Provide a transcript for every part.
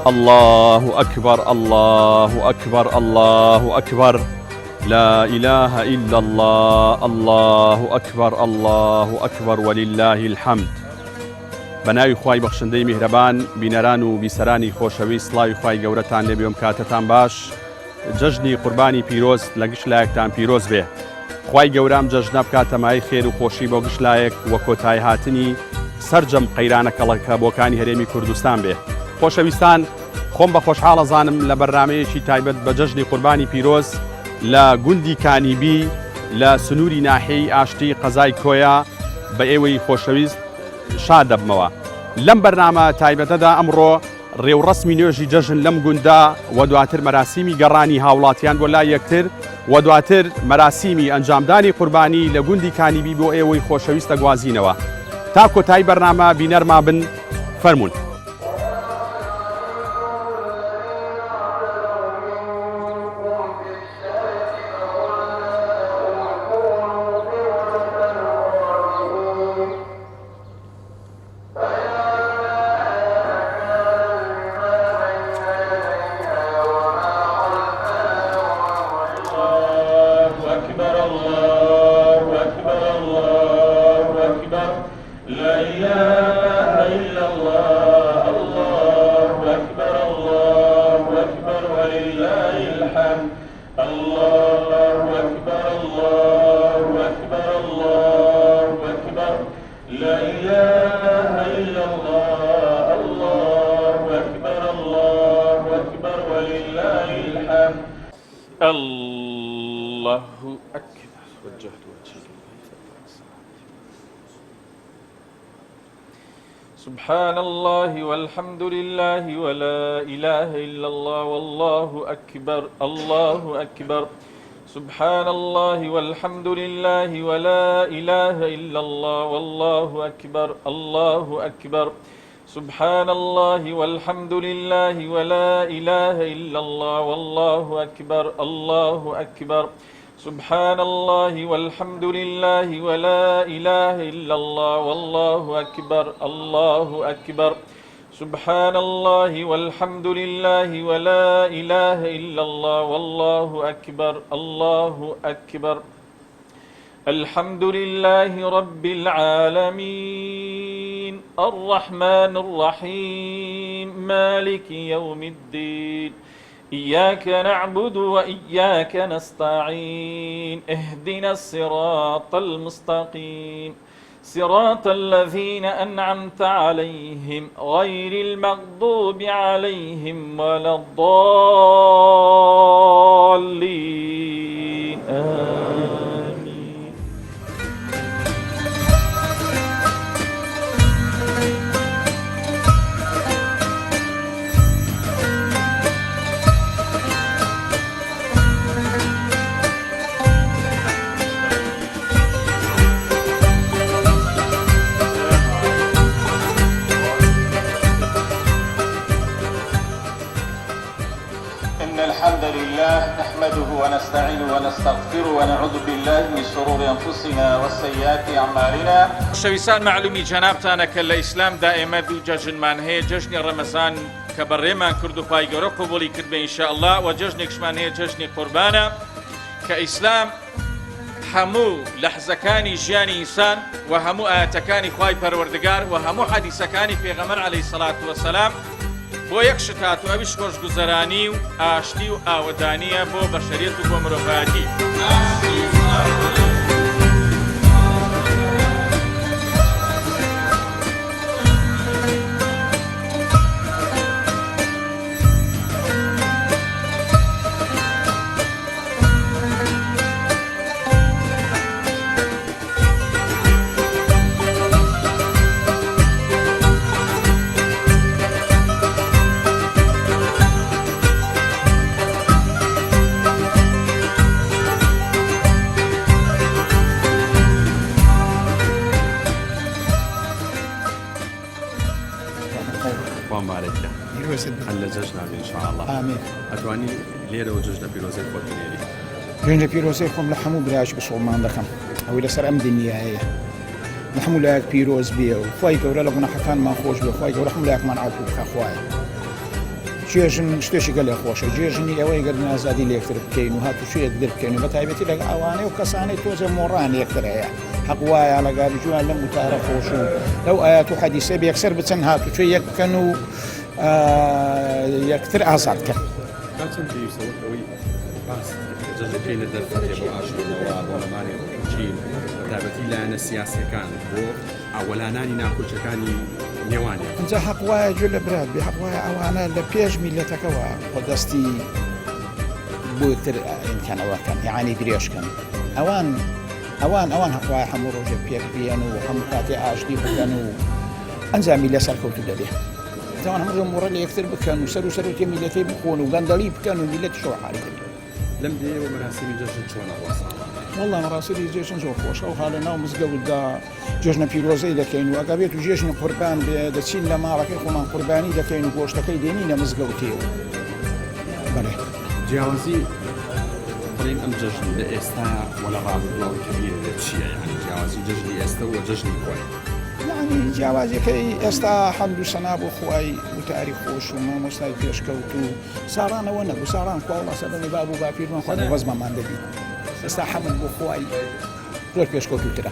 الله أكبر الله أكبر الله أكبر لا إله إلا الله الله أكبر الله أكبر ولله الحمد. بناوی خوای بەخشندەی میهرەبان بینەران و بیسەرانی خۆشەویست سڵاوی خوای گەورەتان لێ بێ و کاتتان باش. جەژنی قوربانی پیرۆز لە گشتلایەکتان پیرۆز بێ. خوای گەورەم جەژنە بکاتە مای خێر و خۆشی بۆ گشتلایەک وە کۆتایی هاتنی سەرجەم قەیرانە کەڵەکەبۆکانی هەرێمی کوردستان بێ. خۆشەویستان، خۆم بە خۆشحاڵ ئەزانم لە بەرنامەیەکی تایبەت بە جەژنی قوربانی پیرۆز لە گوندی کانیبی لە سنووری ناحیەی ئاشتی قەزای کۆیا بە ئێوەی خۆشەویست شاد دەبمەوە. لەم بەرنامە تایبەتەدا ئەمڕۆ ڕێوڕەسمی نوێژی جەژن لەم گوندا و دواتر مەراسیمی گەڕانی هاوڵاتیان بۆ لای یەکتر و دواتر مەراسیمی ئەنجامدانی قوربانی لە گوندی کانیبی بۆ ئێوەی خۆشەویست دەگوازینەوە. تا کۆتایی بەرنامە بینەرما بن، فەرموون. الله أكبر. وجهت وجهي سبحان الله والحمد لله ولا إله إلا الله والله أكبر الله أكبر. سبحان الله والحمد لله ولا إله إلا الله والله أكبر الله أكبر. سبحان الله والحمد لله ولا إله إلا الله والله أكبر الله أكبر. سبحان الله والحمد لله ولا إله إلا الله والله أكبر الله أكبر. سبحان الله والحمد لله ولا إله إلا الله والله أكبر الله أكبر. الحمد لله رب العالمين الرحمن الرحيم مالك يوم الدين إياك نعبد وإياك نستعين اهدنا الصراط المستقيم صراط الذين أنعمت عليهم غير المغضوب عليهم ولا الضالين آمين. الحمد لله نحمده ونستعينه ونستغفره ونعوذ بالله من شرور أنفسنا وسيئات أعمالنا. شەویستان معلومی جەنابتانە کە لە ئیسلام دائێمە دوو جەژنمان هەیە، جەژنی ڕەمەزان کە بەڕێمان کرد و پای گەورە قبوڵی کرد بە ئینشاءالله، و جەژنێکشمان هەیە جەژنی قوربانە کە ئیسلام هەموو لەحزەکانی ژیانی ئینسان و هەموو ئاەتەکانی خوای پەروەردگار و هەموو حەدیسەکانی پێغەمبەر عەلەیهی سەڵات وەسەلام بۆ یەک شت و ئەویش خۆشگوزەرانی و ئاشتی و ئاوەدانیە بۆ بەشەریەت و بۆ مرۆڤایەتی. هەل لە جەژنابێ ئینشاءالله. ئامین. ئەتوانی لێرەوە جەژنە پیرۆزەی خۆت بنێری؟ جەژنە پیرۆزەی خۆم لە هەموو برایش بەسوڵمان دەکەم، ئەوەی لەسەر ئەم دنیایە لە هەموو لایەک پیرۆز بێ و خوای گەورە لە گوناحەکانمان خۆش بێ، خوای گەورە هەموو لایەکمان عەفو بکە خوایە. جێژن شتێکی گەلێ خۆشە جێژنی ئەوەی گەرن ئازادی لە یەکتر بکەین و هاتوچێت دەربکەین و بە تایبەتی لەگە ئەوانەی و کەسانەی تۆزە مۆڕان یەکتر هەیە حەق وایە لەگاری جوان لەم وتارە خۆش و لەو ئايات و حەدیسە بەیەکسەر بچەن هاتوچێ یەک بکەن و یەکتر ئازاد بکەن. چەند پێویستەوەی باس جەژەکەی لە دەرفەتێ بۆ ئاشکردنەوە بۆڵەمانی چین تایبەتی لایەنە سیاسیەکان بۆ ئاوەلانانی ناکۆچەکانی نێوانێ اینجا حەق وایە گوێ لە برات بێ حەق وایە ئەوانە لە پێش میلەتەکەەوە خۆدەستی بۆ یەکتر ئیمکانەوەکەن یعانی درێژکەن ئەوان حەق وایە هەموو ڕۆژێ پێک بێن و هەموو کاتێ ئاشتی بکەن و ئەنجامی لەسەر کەوتو دەبێ ئەوان هەموو مۆڕە لە یەکتر بکەن و سەرۆکی میلەتەی بخۆن و گەندەڵی بکەن و میلەت شۆ حالی دەبێت. لەم دێوە مەراسیمی جەژن چۆنە وەساڵ والله مەراسیمی جێژن زۆر خۆشە و حالە ناو مزگەوتدا جێژنە پیرۆزەی دەکەین و ئەگە بێت و جێژنی قوربان بێ دەچین لە ماڵەکەی خۆمان قوربانی دەکەین و گۆشتەکەی دێنینە مزگەوتێەوە بەڵێ جیاوازی بڵین ئەم جەژن لە ئێستا وەلە ڕابردنەوەی کەبیر چییە یعنی جیاوازی جەژنی ئێستا و جەژنی خۆی یعنی جیاوازەکەی ئێستا حەمد و سەنا بۆ خوای وتاری خۆش و مامۆستای پێشکەوت و ساڕانەوە نەبوو ساڕان خوا سەدەمی باب و باپیرمان خوا وەزمەمان دەبی ئێستا حەمد بۆ خوای زۆر پێشکەوتوترە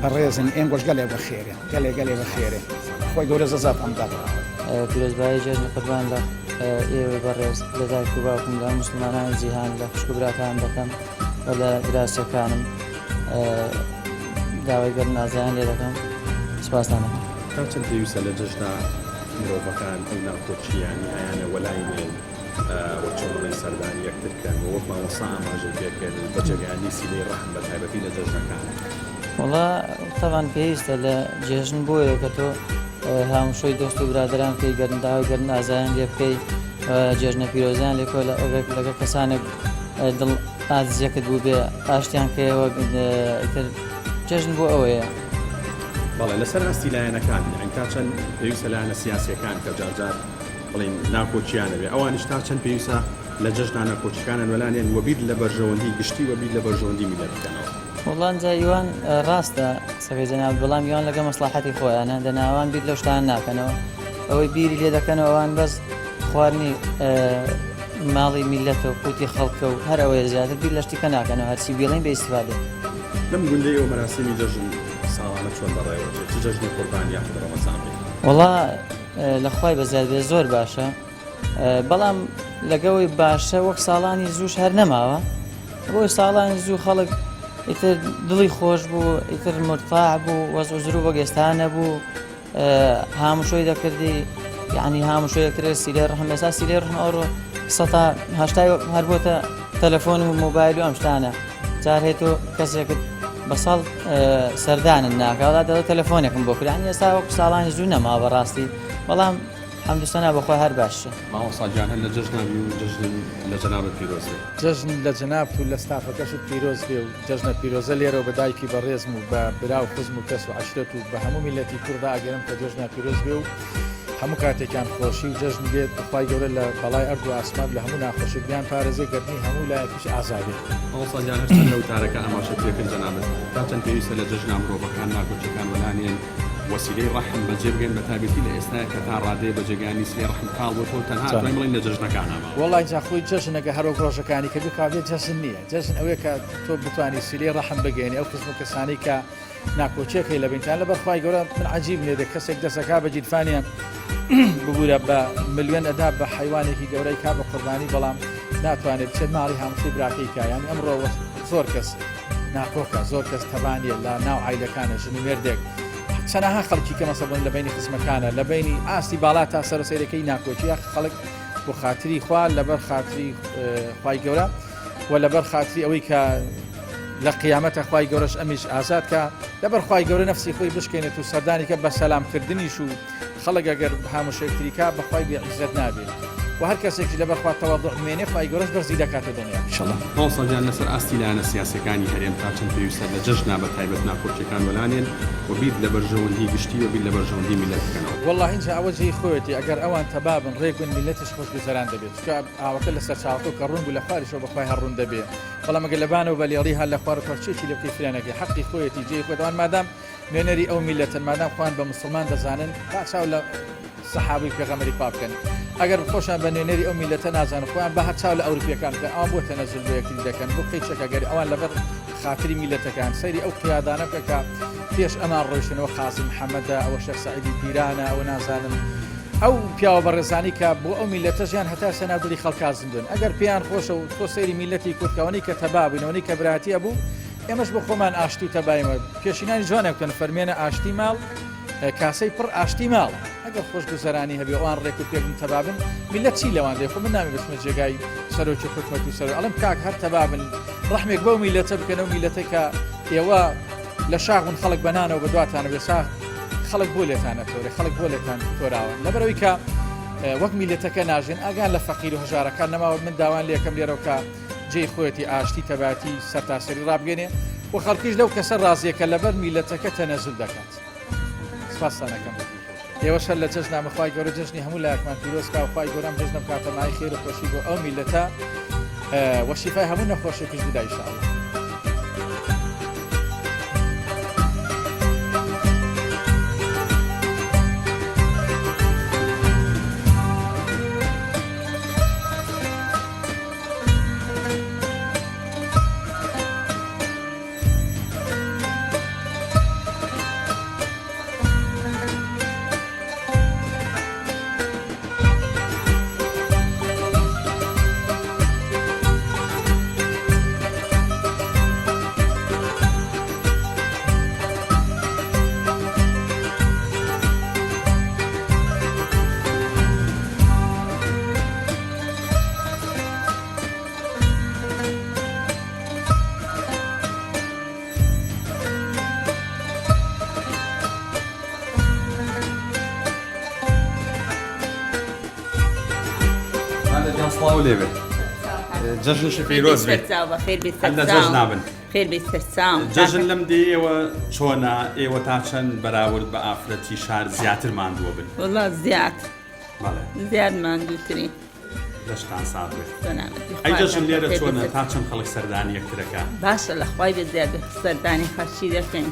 بەڕێزن ئێم گۆش گەلێ بە خێرێ گەلێ بە خێرێ خۆی گەورە زەزات ئەمدا پیرۆزبایی جێژنی قوربان لە ئێوە بەڕێز لە دایک و باوکم لە موسڵمانانی جیهان لە خوشک و براکان دەکەم و لە دراوسەکانم داوای گەرن ئازایان لێ دەکەم سپاسان دەکەم. تا چەند پێویستە لە جەژنا مرۆڤەکان ئەو ناوکۆچیانی ئایانە وەلای نوێن وەچۆڵی سەردانی یەکترکەن و وەک مامۆستا ئاماژە پێکرد بە جێگەیاندی سیلەی ڕەحم بە تایبەتی لە جەژنەکان. وڵا تەوان پێویستە لە جێژن بۆیە کە تۆ هاموشۆی دۆست و برادران بکەی گەرن داوای گەرن ئازایان لێ بکەی جێژنە پیرۆزیان لێ کۆ لەگە کەسانێک دڵ ئازیەکت بوو بێ ئاشتیان کەیەوە تر جێژن بۆ ئەوەیە. بەڵێ لەسەر ئاستی لایەنەکان تا چەند پێویستە لایەنە سیاسیەکان کە جارجار بڵین ناکۆچیانە بێ ئەوانیش تا چەند پێویستە لە جەژنا ناکۆچیەکانن وەلانێن وەبیر لە بەرژەوەندی گشتی وەبیر لە بەرژەوەندی میلەت بکەنەوە. وڵان جایوان ڕاستە سەگەی جەناب بەڵام یوان لەگە مەسڵاحەتی خۆیانە دەناوان بیر لەو شتان ناکەنەوە ئەوەی بیری لێ دەکەنەوە ئەوان بەس خواردنی ماڵی میلەتە و قوتی خەڵکە و هەر ئەوەیە زیاتر بیر لە شتیکە ناکەنەوە هەرچی بێڵین بە ئیستیفادە. لەم گوندەی ئەو مەراسیمی جەژن ساڵانە چۆن بەڕێوەچێت چ جەژنی قوربان یاخود ڕەمەزان بێت؟ وڵا لە خوای بەزیاد بێ زۆر باشە بەڵام لەگەوەی باشە وەک ساڵانی زووش هەر نەماوە بۆی ساڵانی زوو خەڵک ئیتر دڵی خۆش بوو ئیتر مرتاح بوو وەزع زرو بە گێستانە بوو هاموشۆی دەکردی یعنی هاموشۆی یەکتر سیلێ ڕەحم ئێستا سیلێ ڕەحم ئەوڕۆ 180 هەر بۆتە تەلەفۆن و مۆبایل و ئەم شتانە جار هێتۆ کەسێکت بە ساڵ سەردانن ناکەوەڵا دەڵێ تەلەفۆنێکم بۆ کرد یعنی ئێستا وەکو ساڵانی زوو نەما بەڕاستی بەڵام حەمدوسەنا بەخۆی هەر باشە. مامۆستا گیان هەر لە جەژنابی و جەژن لە جەنابەت پیرۆز بێ جەژن لە جەناب و لە ستافەکەشت پیرۆز بێ و جەژنە پیرۆزە لێرەوە بە دایکی بەڕێزم و بە برا و خزم و کەس و عەشرەت و بە هەموو میلەتی کووردا ئەگەرم کە جەژنە پیرۆز بێ و هەموو کاتێکیان خۆشی و جەژن بێت بەخوای گەورە لە بەڵای ئەرد و ئاسمان لە هەموو ناخۆشییان پارێزێ گەرنی هەموو لایەکیش ئازادێ. مامۆستا گیان هەرچەند لە وتارەکە ئاماژە پێکرد جەنابەت تا چەند پێویستە لە جەژنا مرۆڤەکان ناکۆچیەکان وەلانێن وسیلەی ڕەحم بەجێ بگەن بە تایبەتی لە ئێستاە کە تا ڕادەیە بە جێگانی سێ ڕەحم کاڵ بۆ تۆ تەنها دوای بڵین لە جەژنەکانەوە. وەڵای اینجا خۆی جەژنەکە هەرۆک ڕۆژەکانی کە کاوێت جەژن نییە جەژن ئەوەیە کە تۆ بتوانانی سیلەی ڕەحم بگەێنی ئەو قسم و کەسانی کە ناکۆچیەکەی لە بینتان لە بەرخوای گەورە من عەجیب لێدە کەسێک دەسەکا بە جیرفانیان ببوورە بە ملیۆن ئەدا بە حیوانێکی گەورەی کا بە قوربانی بەڵام ناتوانێت بچێت ماڵی هەمووی براکەی کایان ئەمڕۆ زۆر کەس ناکۆکە زۆر کەس تەبانیە لە ناو عیلەکانە ژن و مێردێک چەنەها خەڵکی کە مەسەڵەن لە بینی خزمەکانە لە بینی ئاستی باڵا تا سەرسەیرەکەی ناکۆچیە خەڵک بۆ خاتری خوا لەبەر خاتری خوای گەورە و لەبەر خاتری ئەوەی کە لە قیامەتە خوای گەورەش ئەمیش ئازاد کە لەبەر خوای گەورە نەفسی خۆی بشکێنێت و سەردانیکە بە سەلامکردنیش و خەڵک ئەگەر هاموشێکتریکا بەخوای بێعیزەت نابێت و هەر کەسێکی لەبەر خوا تەواضع مێنێ خوای گەورەش بەرزی دەکاتە دنیا ئینشاءالله. مامۆستا گیان لەسەر ئاستی لایەنە سیاسیەکانی هەرێم تا چەند پێویستە لە جەژنا بە تایبەت ناکۆچیەکان وەلانێن وبیر لە بەرژەوەندی گشتی وبیر لە بەرژەوەندی میلەت بکەنەوە. والله اینجا ئەوە جێی خۆیەتی ئەگەر ئەوان تەبابن ڕێگون میلەتش خۆش گوزەران دەبێت چکە ئاوەکە لەسەر چاوەکە کە ڕوون بوو لە خوارشەوە بەخوای هەڕوون دەبێت بەڵام ئەگەر لەبانەوە بەلێڕی هەر لە خوار و پەرچێکی لە بکەی فرانەکەی حەقی خۆیەتی جێی خۆدەوان مادام نوێنەری ئەو میلەتن مادام خوان بە مسلمان دەزانن باچاو لە سەحابەی پێغەمبەری خوا بکەن ئەگەر خۆشیان بە نوێنەری ئەو میلەتە نازانن خۆیان بە هەرچاو لە ئەوروپیەکان کە ئەوان بۆ تەنەزول بە یەکتری دەکەن بۆ قەیچەکە گەری ئەوان لەبەر خاتری میلەتەکان سەیری ئەو قیادانە بکە کە پێش ئەمان ڕۆیشتنەوە قاسم محەممەدە ئەوە شێخ سەعیدی پیرانە ئەوە نازانن ئەو پیاوە بەڕێزانی کە بۆ ئەو میلەتەژیان هەتا سەناودڵی خەڵکا زیندون ئەگەر پێیان خۆشە و تۆ سەیری میلەتی کورتکەوەی کە تەبابووینەوەی کە براتیە بوو ئێمەش بۆ خۆمان ئاشتی و تەبایمە پێشینانی جوانە بکەن فەرمێنە ئاشتی ماڵ کاسەی پڕ ئاشتی ماڵ ئەگەر خۆش گوزەرانی هەبێ ئەوان ڕێک و پێکن تەبابن میلەت چی لەوان دێ خۆ من نامی بچمە جێگای سەرۆکی حکومەت و سەر ئەڵم کاک هەر تەبابن ڕەحمێک بەو میلەتە بکەنەوە میلەتەی کە ئێوە لە شاغون خەڵک بەنانەوە بە دواتانە بێسا خەڵک بۆ لێتانە تۆرێ خەڵک بۆ لێتان تۆراوە لەبەرەوەی کە وەک میلەتەکە ناژێن ئاگان لە فەقیر و هەژارەکان نەماوە من داوان لێکم لێرەوە کە جێی خۆەتی ئاشتی تەباتی سەرتاسەری ڕابگەنێ و خەڵکیش لەو کەسە ڕازیەکە لەبەر میلەتەکە تەنەزول دەکات سپاسانەکەم ئێوەشە لە جەژنامە خوای گەورە جەژنی هەموو لایەکمان پیرۆزکا و خوای گەورەم جەژنە بکاتە مای خێر و خۆشی بۆ ئەو میلەتە وەشیفای هەموو نەخۆشێکیش بدا ئینشاءالله. لێبێ جەژنش پیرۆز بێت هەندە جەژن نابن خێر بێت سەرچاو جەژن لەم دێ ئێوە چۆنە ئێوە تا چەند بەراورد بە ئافرەتی شار زیاتر ماندووە بن وڵات زیاد ماندووترین دەشتان ساڵ بێت ئەی جەژن لێرە چۆنە تا چەند خەڵک سەردانی یەکترەکە باشە لە خوای بێت زیاد سەردانی خەرچی دەکەین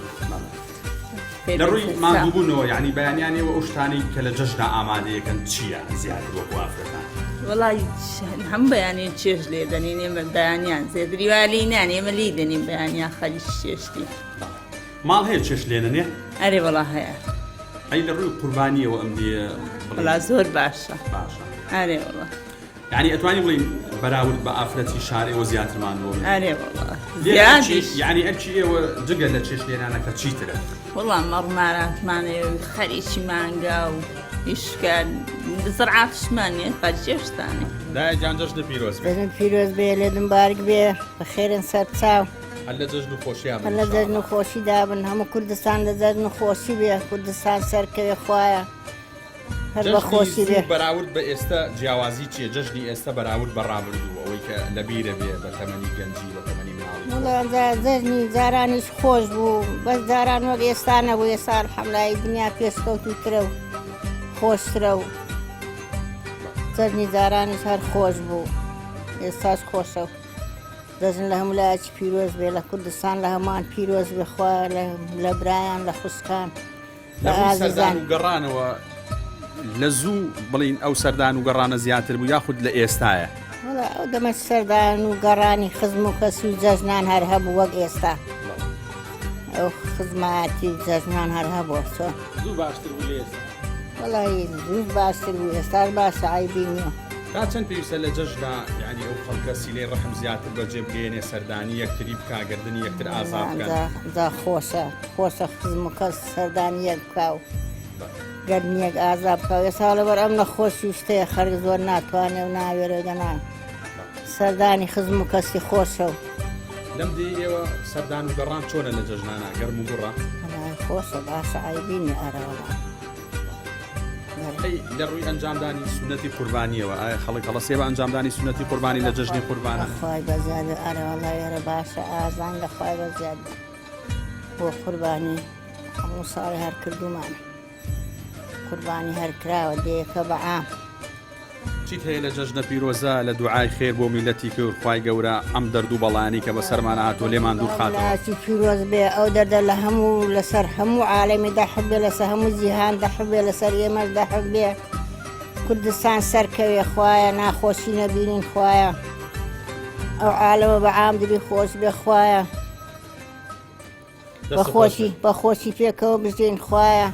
لە ڕووی ماندووبوونەوە یعنی بەیانیانەوە ئەو شتانی کە لە جەژنا ئامادەیەکەن چییە زیاتر وەکو ئافرەتان وڵی هەم بەیانی چێژ لێ دەنین ئێمە بەیانیان زێدریوالی نان ئێمە لی دەنین بەیانیان خەریش چێشتی ماڵ هەیە چێش لێنە ئەرێ وڵا هەیە ئەی لە ڕووی قوربانیەوە ئەم دێ وڵا زۆر باشە ئەرێ وڵا یعنی ئەتوانی بڵین بەراورد بە ئافرەتی شارێەوە زیاتر ماندووە ئەرێ وڵا یعنی ئەمچی ئێوە جگە لە چێش لێنانەکە چیترە وڵام مەڕماراتمانەوە خەریکی مانگا و ئیشکار زڕعاتشمانێ خەرجێشتانێ دای جان جەژنە پیرۆز بێت بەژن پیرۆز بێ لێ دمبارک بێ بە خێرن سەر چاو هەر لە جەژن و خۆشییان هەر لە جەژن و خۆشی دابن هەموو کوردستان لە جەژن و خۆشی بێ کوردستان سەرکەوێ خوایە هەر بە خۆشی بێ بەراورد بە ئێستا جیاوازی چیە جەژنی ئێستا بەراورد بە ڕابردوو ئەوەی کە لە بیرە بێ بە تەمەنی گەنجی بە تەمەنی مناڵی جەژنی جارانیش خۆش بوو بەس جاران وەک ئێستا نەبوو ئێستا حەملای دنیا پێشکەوتوترە و خۆشترە و جەژنی جارانیش هەر خۆش بوو ئێستاش خۆشە و دەژن لە هەموو لایەکی پیرۆز بێ لە کوردستان لە هەمان پیرۆز بخوا لە برایان لە خوشکان لە سەردان و گەڕانەوە لە زوو بڵین ئەو سەردان و گەڕانە زیاتر بوو یاخود لە ئێستایە ئەو دەمە سەردان و گەڕانی خزم و کەسی و جەژنان هەر هەبوو وەک ئێستا ئەو خزمەتی و جەژنان هەر هەبووە چۆن زوو باشتر بوو لە ئێستا وەڵی زوو باشتر بوو ئێستاش باشە عیبی نییە تا چەند پێویستە لە جەژنا یعنی ئەو خەڵکە سیلەی ڕەحم زیاتر بەجێ بگەێنێ سەردانی یەکتری بکا گردنی یەکتر ئازاد بکەن جا خۆشە خزم و کەس سەردانی یەک بکا و گەرنیەک ئازاد بکە و ئێستا لەبەر ئەم نەخۆشی شتەیە خەرک زۆر ناتوانێ و ناوێرە دەنا سەردانی خزم و کەسی خۆشە و لەم دێ ئێوە سەردان و گەڕان چۆنە لە جەژنانە گەرم و گوڕە خۆشە باشە عیبی نیە ئەرەوەڵا لە ڕووی ئەنجامدانی سونەتی قوربانیەوە ئایا خەڵک هەڵەسێ بە ئەنجامدانی سونەتی قوربانی لە جەژنی قوربانە خوای بەزیاد ئەرەوەڵا ئێرە باشە ئازان لە خوای بەزیاد بۆ قوربانی هەموو ساڵی هەر کردومانە قوربانی هەر کراوە دەیەکە بە عام چیت هەیە لە جەژنە پیرۆزە لە دوعای خێر بۆ میلەتی کرد خوای گەورە ئەم دەرد و بەڵانی کە بە سەرمان هاتووە لێمان دوور خاتەوە ناسی پیرۆز بێ ئەو دەردە لە هەموو لەسەر هەموو عالەمیدا حبێ لەسەر هەموو جیهاندا حبێ لەسەر ئێمەشدا حبێ کوردستان سەرکەوێ خوایە ناخۆشی نەبینین خوایە ئەو عالەمە بە عامدری خۆش بێ خوایە بەخۆشی پێکەوە بژین خوایە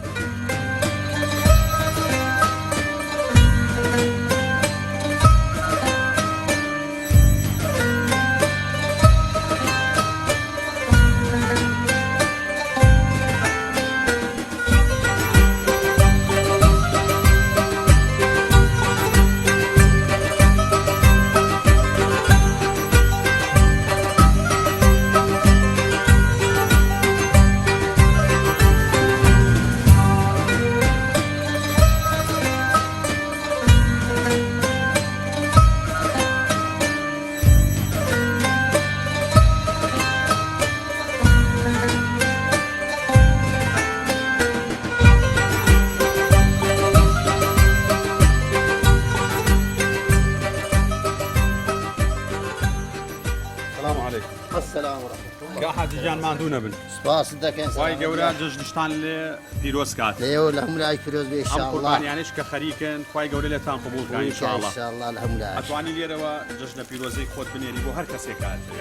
حاجیان ماندوو نەبن سپاس دەکەن وای گەورە جژنشتان لێ پیرۆز کات لێوە لە هەموو لای پیرۆز بێ ئەم قوربانیانش کە خەریکن خوای گەورە لێتان قبوڵ بکات ئینشاءالله لە هەموو لای ئەتوانی لێرەوە جژنە پیرۆزەی خۆت بنێری بۆ هەر کەسێک کاتێ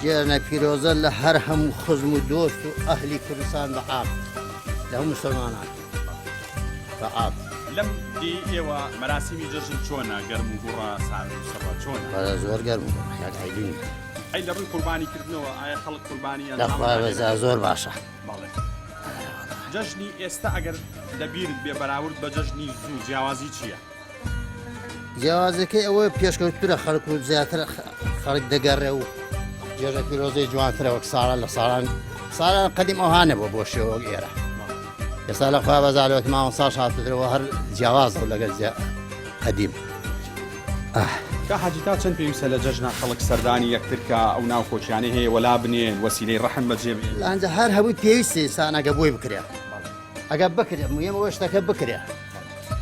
جێرنە پیرۆزە لە هەر هەموو خزم و دۆست و ئەهلی کوردستان بەعام لە هەموو مسلمانان بەعام لەم دی ئێوە مەراسیمی جژن چۆنە گەرم و گوڕە سارد و سەڕە چۆنە زۆر گەرم عیدین ئەی لە ڕووی قوربانیکردنەوە ئایا خەڵک قوربانی لەخوای بەزار زۆر باشە جژنی ئێستا ئەگەر لەبیرت بێ بەراورد بە جژنی زوو جیاوازی چییە؟ جیاوازەکەی ئەوەی پێشکەوتورە خەڵک و زیاتر خەڵک دەگەڕێ و جێژە پیرۆزەی جوانترە وەک ساڵان لە ساڵان قەدیم ئەوهانە بۆ بۆ شێوەک ئێرە ئێستا لەخوا بەزارەوەت ماوە ساڵ هاتدرەوە هەر جیاوازە لەگەل قەدیم کە حاجی تا چەند پێویستە لە جەژنا خەڵک سەردانی یەکترکە ئەو ناو خۆشیانەی هەیە وەلا بنێن وەسیلەی ڕەحم بەجێبێن لەنجە هەر هەمووی پێویستی سانەگە بۆی بکرێ ئەگە بکرێ مویەمەوە شتەکە بکرێ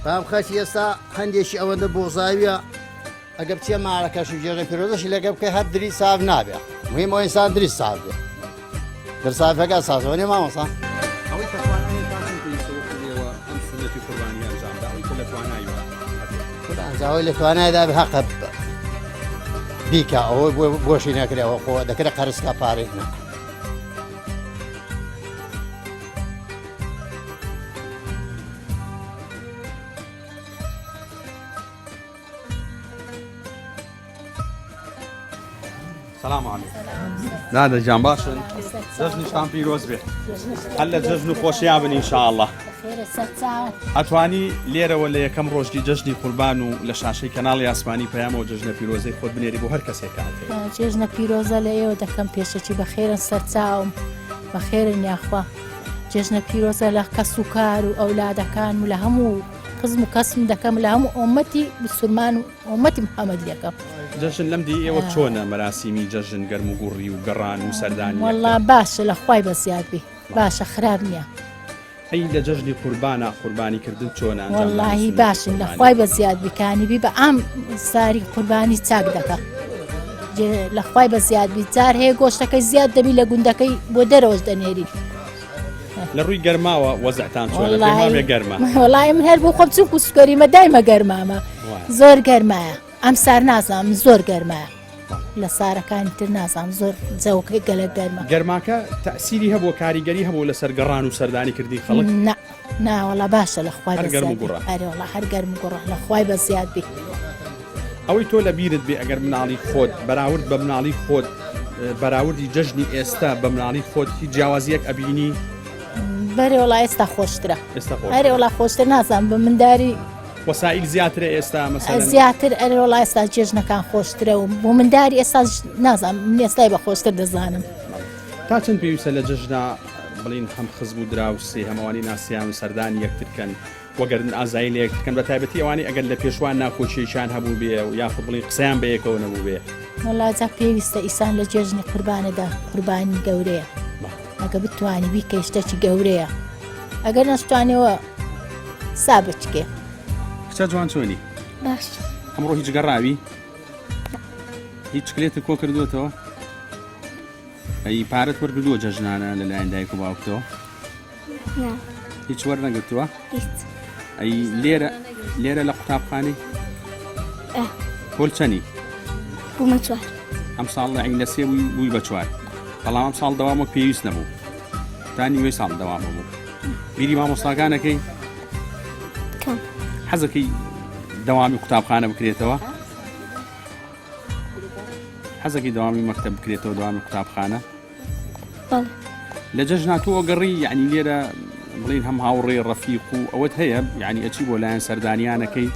بام خەچ ئێستا هەندێکی ئەوەندە بۆزاویە ئەگە بچێ ماڵەکەش و جێژە پیرۆزەشی لەگە بکە هەر دری ساف نابێ مهمەوە ئینسان دری ساف بێ دەرسافەکە سازەوە نێ مامۆستا ئەوەی کەتوانێت تاچەند پێویستە وەکوێەوە ئەم سنەتی قوربانی ئەنجامدا ئەوەی کە لە توانایوە ئەنجاوی لە توانایدا حەقە بیکە ئەوەی بۆشی نەکرێەوە خۆ دەکرێت قەرزکە پارێک نە سلام علیکم دادە جان باشن جژنیشتان پیرۆز بێ هەر لە جژن و خۆشیان بن ئینشاءالله ئەتوانی لێرەوە لە یەکەم ڕۆژی جژنی قوربان و لە شاشەی کەناڵی ئاسمانی پەیامەوە جژنە پیرۆزەی خۆت بنێری بۆ هەر کەسێک کاتێ جژنە پیرۆزە لە ئێوە دەکەم پێشەکی بەخێرن سەرچاوم بەخێرن یاخوا جژنە پیرۆزە لە کەس و کار و ئەولادەکان و لە هەموو قزم و کەسم دەکەم لە هەموو ئۆمەتی مسلمان و ئۆمەتی محەممەد دەکەم جژن لەم دی ئێوە چۆنە مەراسیمی جژن گەرم و گوڕی و گەڕان و سەردانی وەڵڵا باشە لە خوای بەزیادبی باشە خراپ نییە ئەی لە جژنی قوربانە قوربانیکردن چۆنە وەڵڵاهی باشن لە خوای بەزیاد بکانیبی بە ئام ساری قوربانی چاک دەکە لە خوای بەزیادبی جار هەیە گۆشتەکەی زیاد دەبی لە گوندەکەی بۆ دەرەوەش دەنێری لە ڕووی گەرماوە وەزعتان چۆنە پێمامێ گەرمە وەڵای من هەر بۆ خۆم چوو و سکۆریمە دایمە گەرمامە زۆر گەرمایە ئەم سار نازانم زۆر گەرمایە لە سارەکانی تر نازانم زۆر جەوکەی گەلە گەرمە گەرماکە تەسیری هەبوو کاریگەری هەبوو لەسەر گەڕان و سەردانی کردی خەڵک ناوەڵە باشە لە خوای هەرێوەڵە هەر گەرم گوڕە لە خوای بە زیادبی ئەوەی تۆ لە بیرت بێ ئەگەر مناڵی خۆت بەراورد بە مناڵی خۆت بەراوردی جژنی ئێستا بە مناڵی خۆت هیچ جیاوازیەک ئەبینی بەرێ وڵا ئێستا خۆشترە هەرێ وڵا خۆشتر نازانم بە منداری وەسائل زیاترە ئێستا مەسەلەن زیاتر ئەرێ وڵا ئێستا جێژنەکان خۆشترە و بۆ منداری ئێستا نازانم من ئێستای بە خۆشتر دەزانم تا چەند پێویستە لە جژنا بڵین هەم خزم و دراوسێ هەمووانی ناسیان و سەردانی یەکترکەن وەگەردن ئازایی لە یەکترکەن بە تایبەتی ئەوانی ئەگەر لە پێشوان ناخۆشیێشان هەبوو بێ و یاخود بڵین قسەیان بە یەکەوە نەبوو بێ وەڵا پێویستە ئیسان لە جێژنی قوربانەدا قوربانی گەورەیە ئەگە بتوانی بیکە شتێکی گەورەیە ئەگەر نەشتوانەوە سابچکێ کچە جوان چۆنی؟ باش ئەمڕۆ هیچ گەڕاوی هیچ کلێتە کۆ کردوێتەوە ئەی پارەت وەرگردووە جەژنانە لەلایەن دایک و باوکتەوە هیچ وەرنەگرتووە ئەی لێرە لە قوتابخانەی پۆل چەندی بوومە چوار ئەم ساڵ لە سێ بووی بە چوار بەڵام ئەم ساڵ دەوامە پێویست نەبوو تانی وێ ساڵ دەوامە بوو بیری مامۆستاکانەکەی حەزەکەی دەوامی قوتابخانە بکرێتەوە حەزەکەی دەوامی مەکتەب بکرێتەوە دەوامی قوتابخانە لە جەژناتووە گەڕی یعنی لێرە بڵین هەم هاوڕێ ڕەفیق و ئەوەت هەیە یعنی ئەچی بۆ لایەن سەردانیانەکەی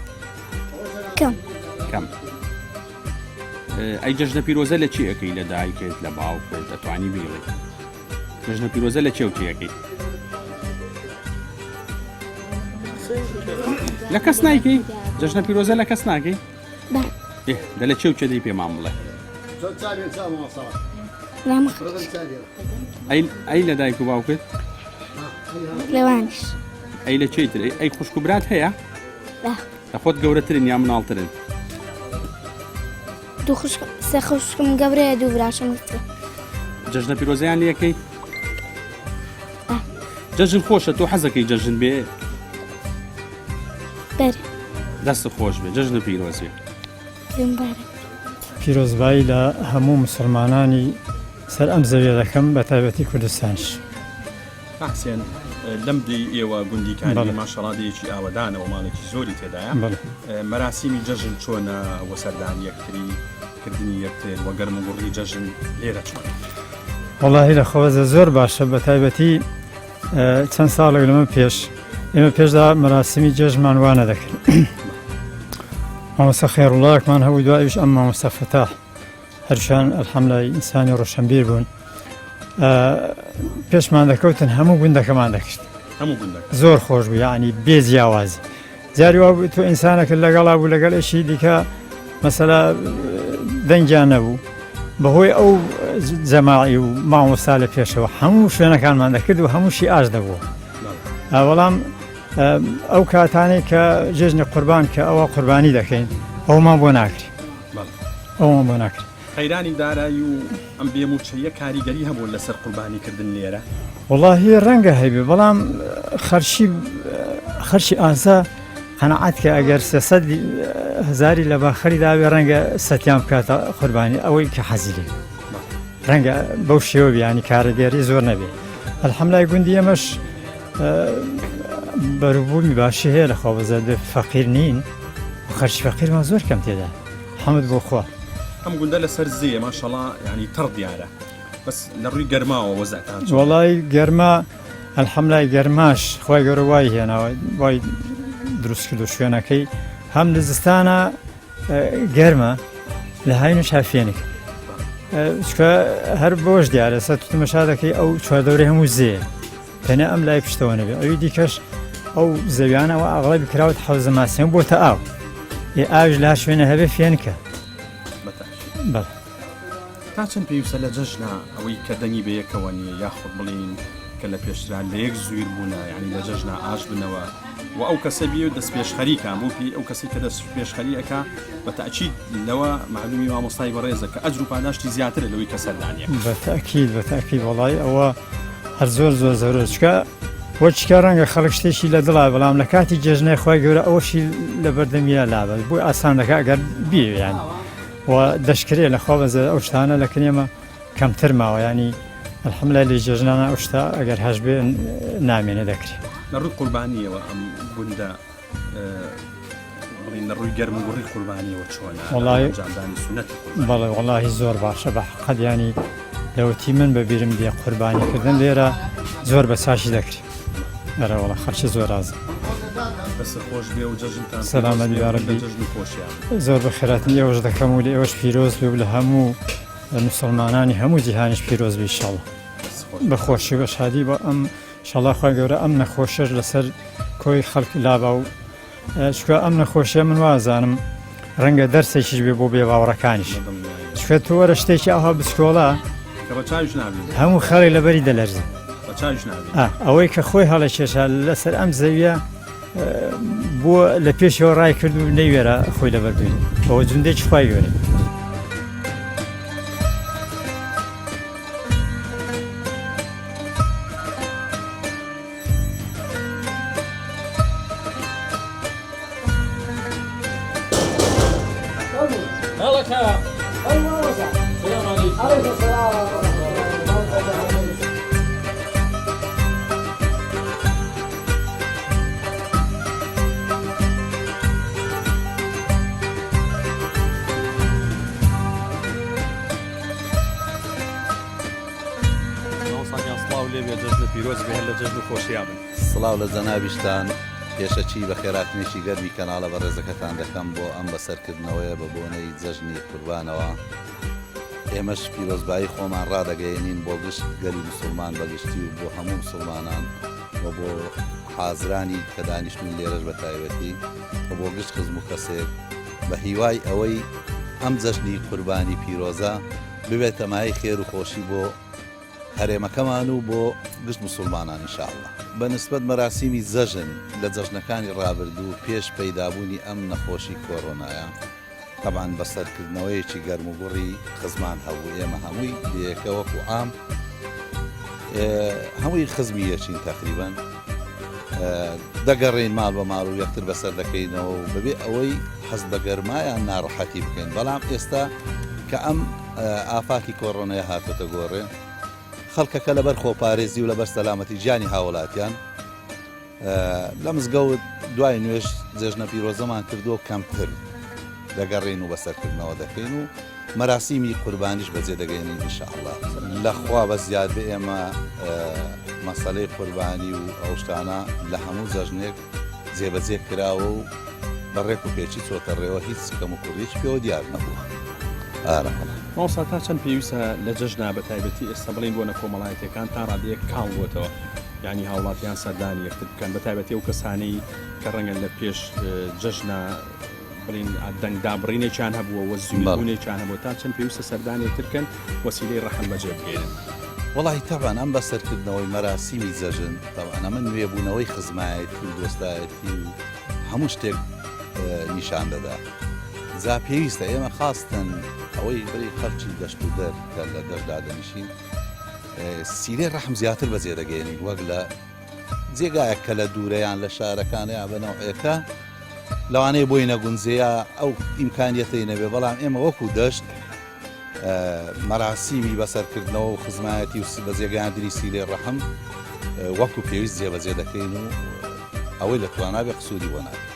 کەم ئەی جەژنە پیرۆزە لە چی ئەەکەی لە دایکێت لە باوکێت دەتوانی بیڵێ جەژنە پیرۆزە لە چێو چیەکەی لە کەس نایکەی جەژنە پیرۆزە لە کەس ناکەی دە لە چێو چێدەی پێمان بڵێ ئەی لە دایک و باوکت لەوانش ئەی لە چێتر ئەی خوشک و برات هەیە لە خۆت گەورەترن یا مناڵترن سێ خوشکم گەورەیە دوو براشم جەژنە پیرۆزەیان لەکەی جەژن خۆشە تۆ حەزەکەی جەژن بێ دەستە خۆش بێ جەژنە پیرۆزێ پیرۆزبایی لە هەموو مسلمانانی سەر ئەم زەویە دەکەم بە تایبەتی کوردستانش حسێن لەم دی ئێوە گوندیکانی ماشەڵادەیەکی ئاوەدانەوە ماڵێکی زۆری تێدایە مەراسیمی جەژن چۆنە وە سەردانی یەکتری کردنی یەکتر وە گەرم و گوڕی جەژن لێرە چۆن وەڵاهی لە خەوەزە زۆر باشە بە تایبەتی چەند ساڵێک لەمە پێش ئێمە پێشدا مەراسیمی جێژمان وانە دەکەین مامۆستا خێڕوڵاکمان هەووی دوایش ئەم مامۆستا فەتاح هەرشان ئەلحەمدولای ئینسانی ڕۆشنبیر بوون پێشمان دەکەوتن هەموو گوندەکەمان دەکرد زۆر خۆش بوو یعنی بێ جیاوازی جاری وا بوو تۆ ئینسانەکە لەگەڵا بوو لەگەڵ ئەشی دیکە مەسەلا دەنگیان نەبوو بەهۆی ئەو جەماعی و مامۆستا لە پێشەوە هەموو شوێنەکانمان دەکرد و هەمووشی ئاش دەبووە بەڵام ئەو کاتانەی کە جێژنی قوربان کە ئەوە قوربانی دەکەین ئەومان بۆ ناکری ئەومان بۆ ناکری خەیرانی دارایی و ئەم بێموچەیە کاریگەری هەبوو لەسەر قوربانیکردن لێرە وەڵاهی ڕەنگە هەیبێ بەڵام خەرشی ئازا قەنەعەت کە ئەگەر 300,000 لە باخەری داوێ ڕەنگە سەتیان بکاتە قوربانی ئەوەی کە حەزیری ڕەنگە بەو شێوە بیانی کارەگەری زۆر نەبێ ئەلحەمدولای گوندی ئەمەش بەروبوومی باشی هەیە لە خۆبەزە فەقیر نین و خەرشی فەقیرمان زۆر کەم تێدا حەمد بۆ خوا ئەم گوندە لەسەر زێ ماشەڵا ینی تڕ دیارە بەس لە ڕووی گەرماوە وەزەتان وەڵای گەرما ئەلحەمدولای گەرماش خوای گەورە وای هێناوە وای دروست کرد و شوێنەکەی هەم لە زستانە گەرمە لە هاینش هافێنێک چکە هەر بۆش دیارە سە تمەشا دەکەی ئەو چواردەورەی هەموو زێ تەنیا ئەم لای پشتەوە نەبێ ئەوی دیکەش ئەو زەویانەوە ئاغڵی بکراوت حەوزە ماسیان بۆتە ئاو ئاوش لا شوێنە هەبێ فێنکە تا چەند پێویستە لە جەژنە ئەوەی کە دەنگی بە یەکەوە نیە یاخود بڵین کە لە پێشتران لە یەک زویر بوونە یعنی لە جەژنە ئاش بنەوە و ئەو کەسە بێ و دەست پێشخەریکە بووپی ئەو کەسی کە دەست پێشخەری ئەکا بە تاکید لەوە معلومی مامۆستای بەڕێزە کە ئەجر و پاداشتی زیاترە لەوەی کە سەردانیە بە تاکید وەڵای ئەوە هەر زۆر زۆر چکە بۆ چکە ڕەنگە خەڵک شتێکی لە دڵا بەڵام لە کاتی جێژنەی خۆی گەورە ئەوەشی لە بەردەمیە لابێت بۆی ئاسان دەکە ئەگەر بیان و دەشکرێ لە خۆبەزە ئەو شتانە لە کنێمە کەمتر ماوە ینی ئەلحەمدولای لە جێژنانە ئەو شتا ئەگەر هەش بێ نامێنێ دەکرێت لە ڕووی قوربانیەوە ئەم گوندە لە ڕووی گەرم و گوڕی قوربانیەوە چۆنە جاندانی سونەت بەڵێ وەڵاهی زۆر باشە بە حەقەت ینی لەوەتی من بەبیرم دێ قوربانیکردن لێرە زۆر بە چاشی دەکرێت ئەرە وەڵا خەرچی زۆر ئازم سەلامەت یا ڕەبی زۆر بەخێراتنی ئێوەش دەکەم و لە ئێوەش پیرۆز بێ و لە هەموو مسلمانانی هەموو جیهانیش پیرۆز بێ ئینشاڵڵا بەخۆشی بە شادی بە ئەم ئینشاڵڵا خوای گەورە ئەم نەخۆشیش لەسەر کۆی خەڵک لابا و چکە ئەم نەخۆشیە من وازانم ڕەنگە دەرسێکیش بێ بۆ بێباوەڕەکانیش چکە تۆ وەرە شتێکی ئاها بچکۆڵە هەموو خەڵی لەبەری دەلەرزێ ئەوەی کە خۆی هەڵە کێشا لەسەر ئەم زەویە بۆ لە پێشەوە ڕای کرد و نەیوێرە خۆی لەبەر بێنێ بەوە جندێکی خوای گەورەی سڵاو لە جەنابیشتان پێشەچی بە خێراتنیشی گەرمی کەناڵە بە ڕێزەکەتان دەکەم بۆ ئەم بەسەرکردنەوەیە بە بۆنەی جەژنی قوربانەوە ئێمەش پیرۆزبایی خۆمان ڕادەگەیەنین بۆ گشت گەلی موسڵمان بەگشتی و بۆ هەموو مسلمانان و بۆ حازرانی کە دانیشتون لێرەش بە تایبەتی و بۆ گشت خزم و کەسێک بە هیوای ئەوەی ئەم جەژنی قوربانی پیرۆزە ببێتە مای خێر و خۆشی بۆ هەرێمەکەمان و بۆ گشت مسلمانان ئینشاءالله بە نسبەت مەراسیمی جەژن لە جەژنەکانی ڕابردوو پێش پەیدابوونی ئەم نەخۆشی کۆڕۆنایە طبعاً بەسەرکردنەوەیەکی گەرم و گوڕی خزمان هەبوو ئێمە هەمووی لەیەکە وەکو عام هەمووی خزمی یەکین تقریباً دەگەڕین ماڵ بە ماڵ و یەکتر بەسەر دەکەینەوە و بەبێ ئەوەی حەز بە گەرمایان ناڕەحەتی بکەین بەڵام ئێستا کە ئەم ئافاکی کۆڕۆنەیە هاتۆتە گۆڕێ خەڵکەکە لەبەر خۆپارێزی و لەبەر سەلامەتی گیانی هاوڵاتیان لە مزگەوت دوای نوێژ جێژنە پیرۆزەمان کردو کەمتر دەگەڕین و بەسەرکردنەوە دەکەین و مەراسیمی قوربانیش بەجێ دەگەێنین ئینشاءالله لەخوا بە زیاد بە ئێمە مەسەلەی قوربانی و ئەو شتانە لە هەموو جەژنێک جێبەجێ کراوە و بەڕێک و پێچی چۆتە ڕێوە هیچ کەم و کوڕیش پێوە دیار نەبووە ماوەسا تا چەند پێویستە لە جەژنا بە تایبەتی ئێستا بڵین بۆ نەکۆمەڵایەتەکان تا ڕادەیەک کاڵ بۆتەوە یعنی هاوڵاتیان سەردانی یەکتر بکەن بە تایبەتی ئەو کەسانەی کە ڕەنگە لە پێش جەژنا بڵین دەنگدابڕینێکیان هەبووە وە زیونبوونێکیان هەبوو تا چەند پێویستە سەردانێکترکەن وەسیلەی ڕەحم بەجێ بگێنن وڵی تەبان ئەم بەسەرکردنەوەی مەراسیمی جەژن تەوانە من نوێبوونەوەی خزمایەتی و دۆستایەتی و هەموو شتێک نیشان دەدا جا پێویستە ئێمە خاستن ئەوەی بری خەرچی دەشت و دەر کە لە دەشدا دەنیشین سیرەی ڕەحم زیاتر بەجێ دەگەێنین وەک لە جێگایەک کە لە دوورەیان لە شارەکانیان بەنەوەیەکە لەوانەیە بۆی نەگونجەیە ئەو ئیمکانیەتەی نەبێ بەڵام ئێمە وەکو دەشت مەراسیمی بەسەرکردنەوە و خزمایەتی و بەجێگەاندنی سیرەی ڕەحم وەکو پێویست جێبەجێ دەکەین و ئەوەی لە توانابێ قسوودی بۆ نابێت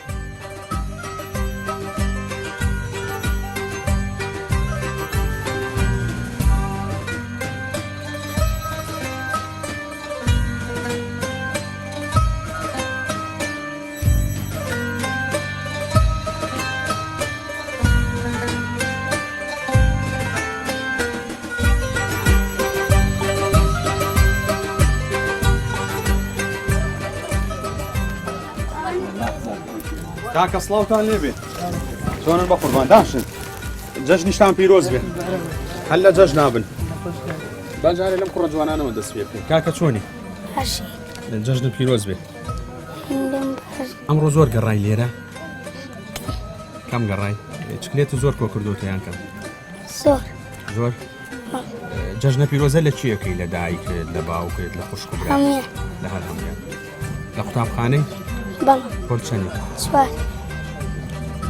کاکە سڵاوتان لێبێ چۆنن بە قوربانداشن جەژنیشتان پیرۆز بێ هەر لە جەژ نابن باجارێ لەم کوڕە جوانانەوە دەست پێ بکەین کاکە چۆنی جەژن پیرۆز بێ ئەمڕۆ زۆر گەڕای لێرە کەم گەڕای چکلێت زۆر کۆ کردوتەیان کەم زۆر جەژنە پیرۆزە لە چیەکەی لە دایکت لە باوکت لە خوشک و برا لە هەر هەمویان لە قوتابخانەی پۆل چەندی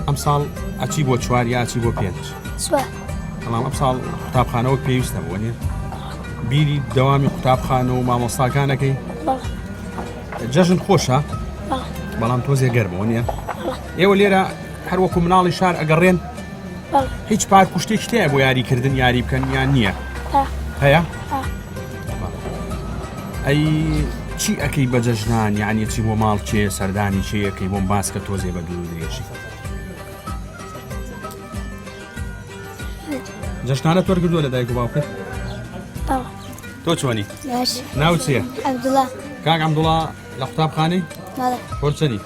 ئەم ساڵ ئەچی بۆ چوار یا ئەچی بۆ پێنج بەڵام ئەم ساڵ قوتابخانەوە پێویستە بووە نیە بیری دەوامی قوتابخانە و مامۆستاکانەکەی جەژن خۆشە بەڵام تۆزێ گەرمەوە نییە ئێوە لێرە هەر وەکو مناڵی شار ئەگەڕێن هیچ پارک و شتێک شتەیە بۆ یاریکردن یاری بکەن یان نییە هەیە ئەی چی ئەەکەی بە جەژنان یعنی چی بۆ ماڵ چێ سەردانی چیەکەی بۆم باسکە تۆزێ بە دوور درێژی جەژنانە تۆر کردووە لە دایک و باوکت تۆ چۆنی ناو چییە کاک عەمدوڵا لە قوتابخانەی پۆرچەنی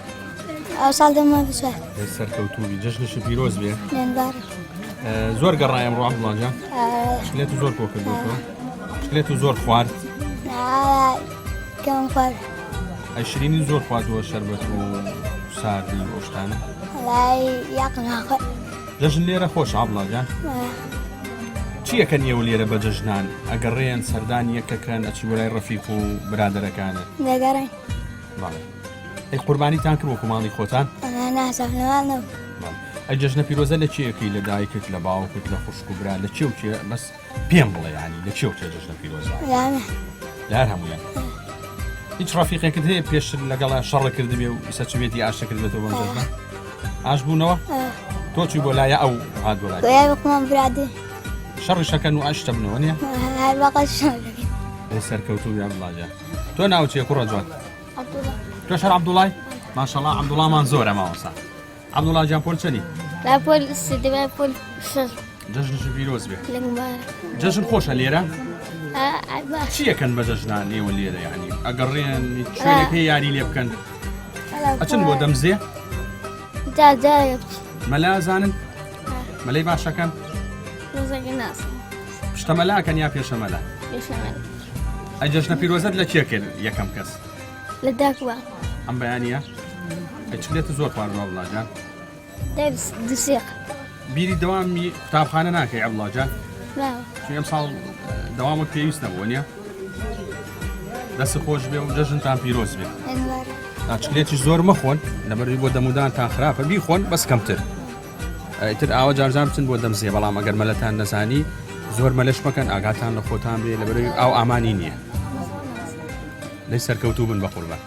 ئەو ساڵ دەمە سەرکەوتووی جەژنشی پیرۆز بێ زۆر گەڕای ئەمڕۆ عەمدوڵا جان شکلێت و زۆر کۆ کردووە شکلێت و زۆر خوارد ئەیشرینی زۆر خواردووە شەربەت و ساردی و ئۆشتانە لای یاقنا خۆ جەژن لێرە خۆش عەبڵاجان چیەکەن ئێوە لێرە بە جەژنان ئەگەڕێن سەردان یەکەکەن ئەچی وەلای ڕەفیق و برادەرەکانە دەگەڕێن بەڵێ ئەی قوربانیتان کرد وەکو ماڵی خۆتان ناسەفنەوە نەبوو ئەی جەژنە پیرۆزە لە چیەکەی لە دایکت لە باوکت لە خوشک و برا لە چێ و چێ بەس پێم بڵێ ینی لە چێ و چێ جەژنە پیرۆزە لامە لار هەمویان هیچ ڕەفیقێکت هەیە پێش لەگەڵا شەڕە کردبێ و ئیسە چوێتی ئاشە کردێتەوە بەم جەژنە ئاش بوونەوە تۆ چوی بۆ لایە ئەو هات بۆ لای گویا بکومان برادێ شەڕی شەکەن و ئاشتە بنەوە نییە هەر بەقەت شەڕ دەکەین لێ سەرکەوتوو یا بڵاجە تۆ ناوچێ کوڕە جوان تۆ شەر عەبدوڵای ماشەڵڵا عەبدوڵامان زۆرە ماوەسا عەبدوڵا گیان پۆل چەنی لا پۆل سدەبای پۆل شەڕ جەژنش پیرۆز بێ لە مبارە جەژن خۆشە لێرە باش چیەکەن بە جەژنان نێوە لێرە یعنی ئەگەڕێن شوێنێک هەیە یاری لێ بکەن ئەچن بۆ دەمزێ جاجارێ مەلا زانن مەلەی باشەکەن ڕۆزەکە ناسم پشتە مەلاکەن یا پێشە مەلا پێشەمە ئەی جەژنە پیرۆزەت لە کێ کرد یەکەم کەس لە داکووە ئەم بەیانە ئەی چلێتە زۆر خواردووە بڵاجان دەرس دوسێق بیری دەوامی قوتابخانە ناکەی عەبدوڵاجان ناوە ئەم ساڵ دەوامت پێویست نەبووە نییە دەست خۆش بێ و جەژنتان پیرۆز بێ ناچلێتی زۆر مەخۆن لەبەروی بۆ دەمودانتان خراپە بیخۆن بەس کەمتر ئیتر ئاوە جارجار بچن بۆ دەمزێ بەڵام ئەگەر مەلەتان نەزانی زۆر مەلەش مەکەن ئاگاتان لە خۆتان بێ لەبەروی ئاو ئامانی نییە لەی سەرکەوتوو بن بە قوربان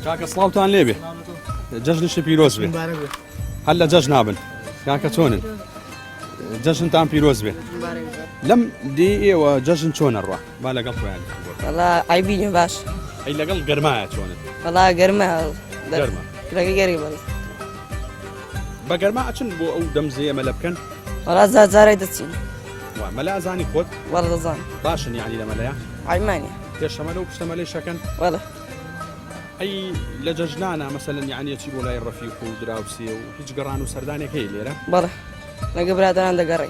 کاکە سڵاوتان لێبێ جەژنش پیرۆز بێ هەر لە جەژ نابن کاکە چۆنن جەژنتان پیرۆز بێ لەم دی ئێوە جەژن چۆنە ڕوا با لەگەڵ خۆیان وەڵا ئایبینە باش ئەی لەگەڵ گەرمایە چۆنت وەڵا گەرمە گەرمە کرەکە گەری بڵ بە گەرما ئەچن بۆ ئەو دەمزەیە مەلە بکەن وەڵا زارجارێک دەچین مەلا زانی خۆت وەڵا دەزان باشن یعنی لە مەلەیە عیمانە پێشەمەلە و پشتەمەلەی شەکەن وەڵا ئەی لە جەژنانە مەسەلەن یعنی چی بۆ لای ڕەفیق و دراوسێ و هیچ گەڕان و سەردانێک هەیە لێرە بەڵێ لەگە برادران دەگەڕێ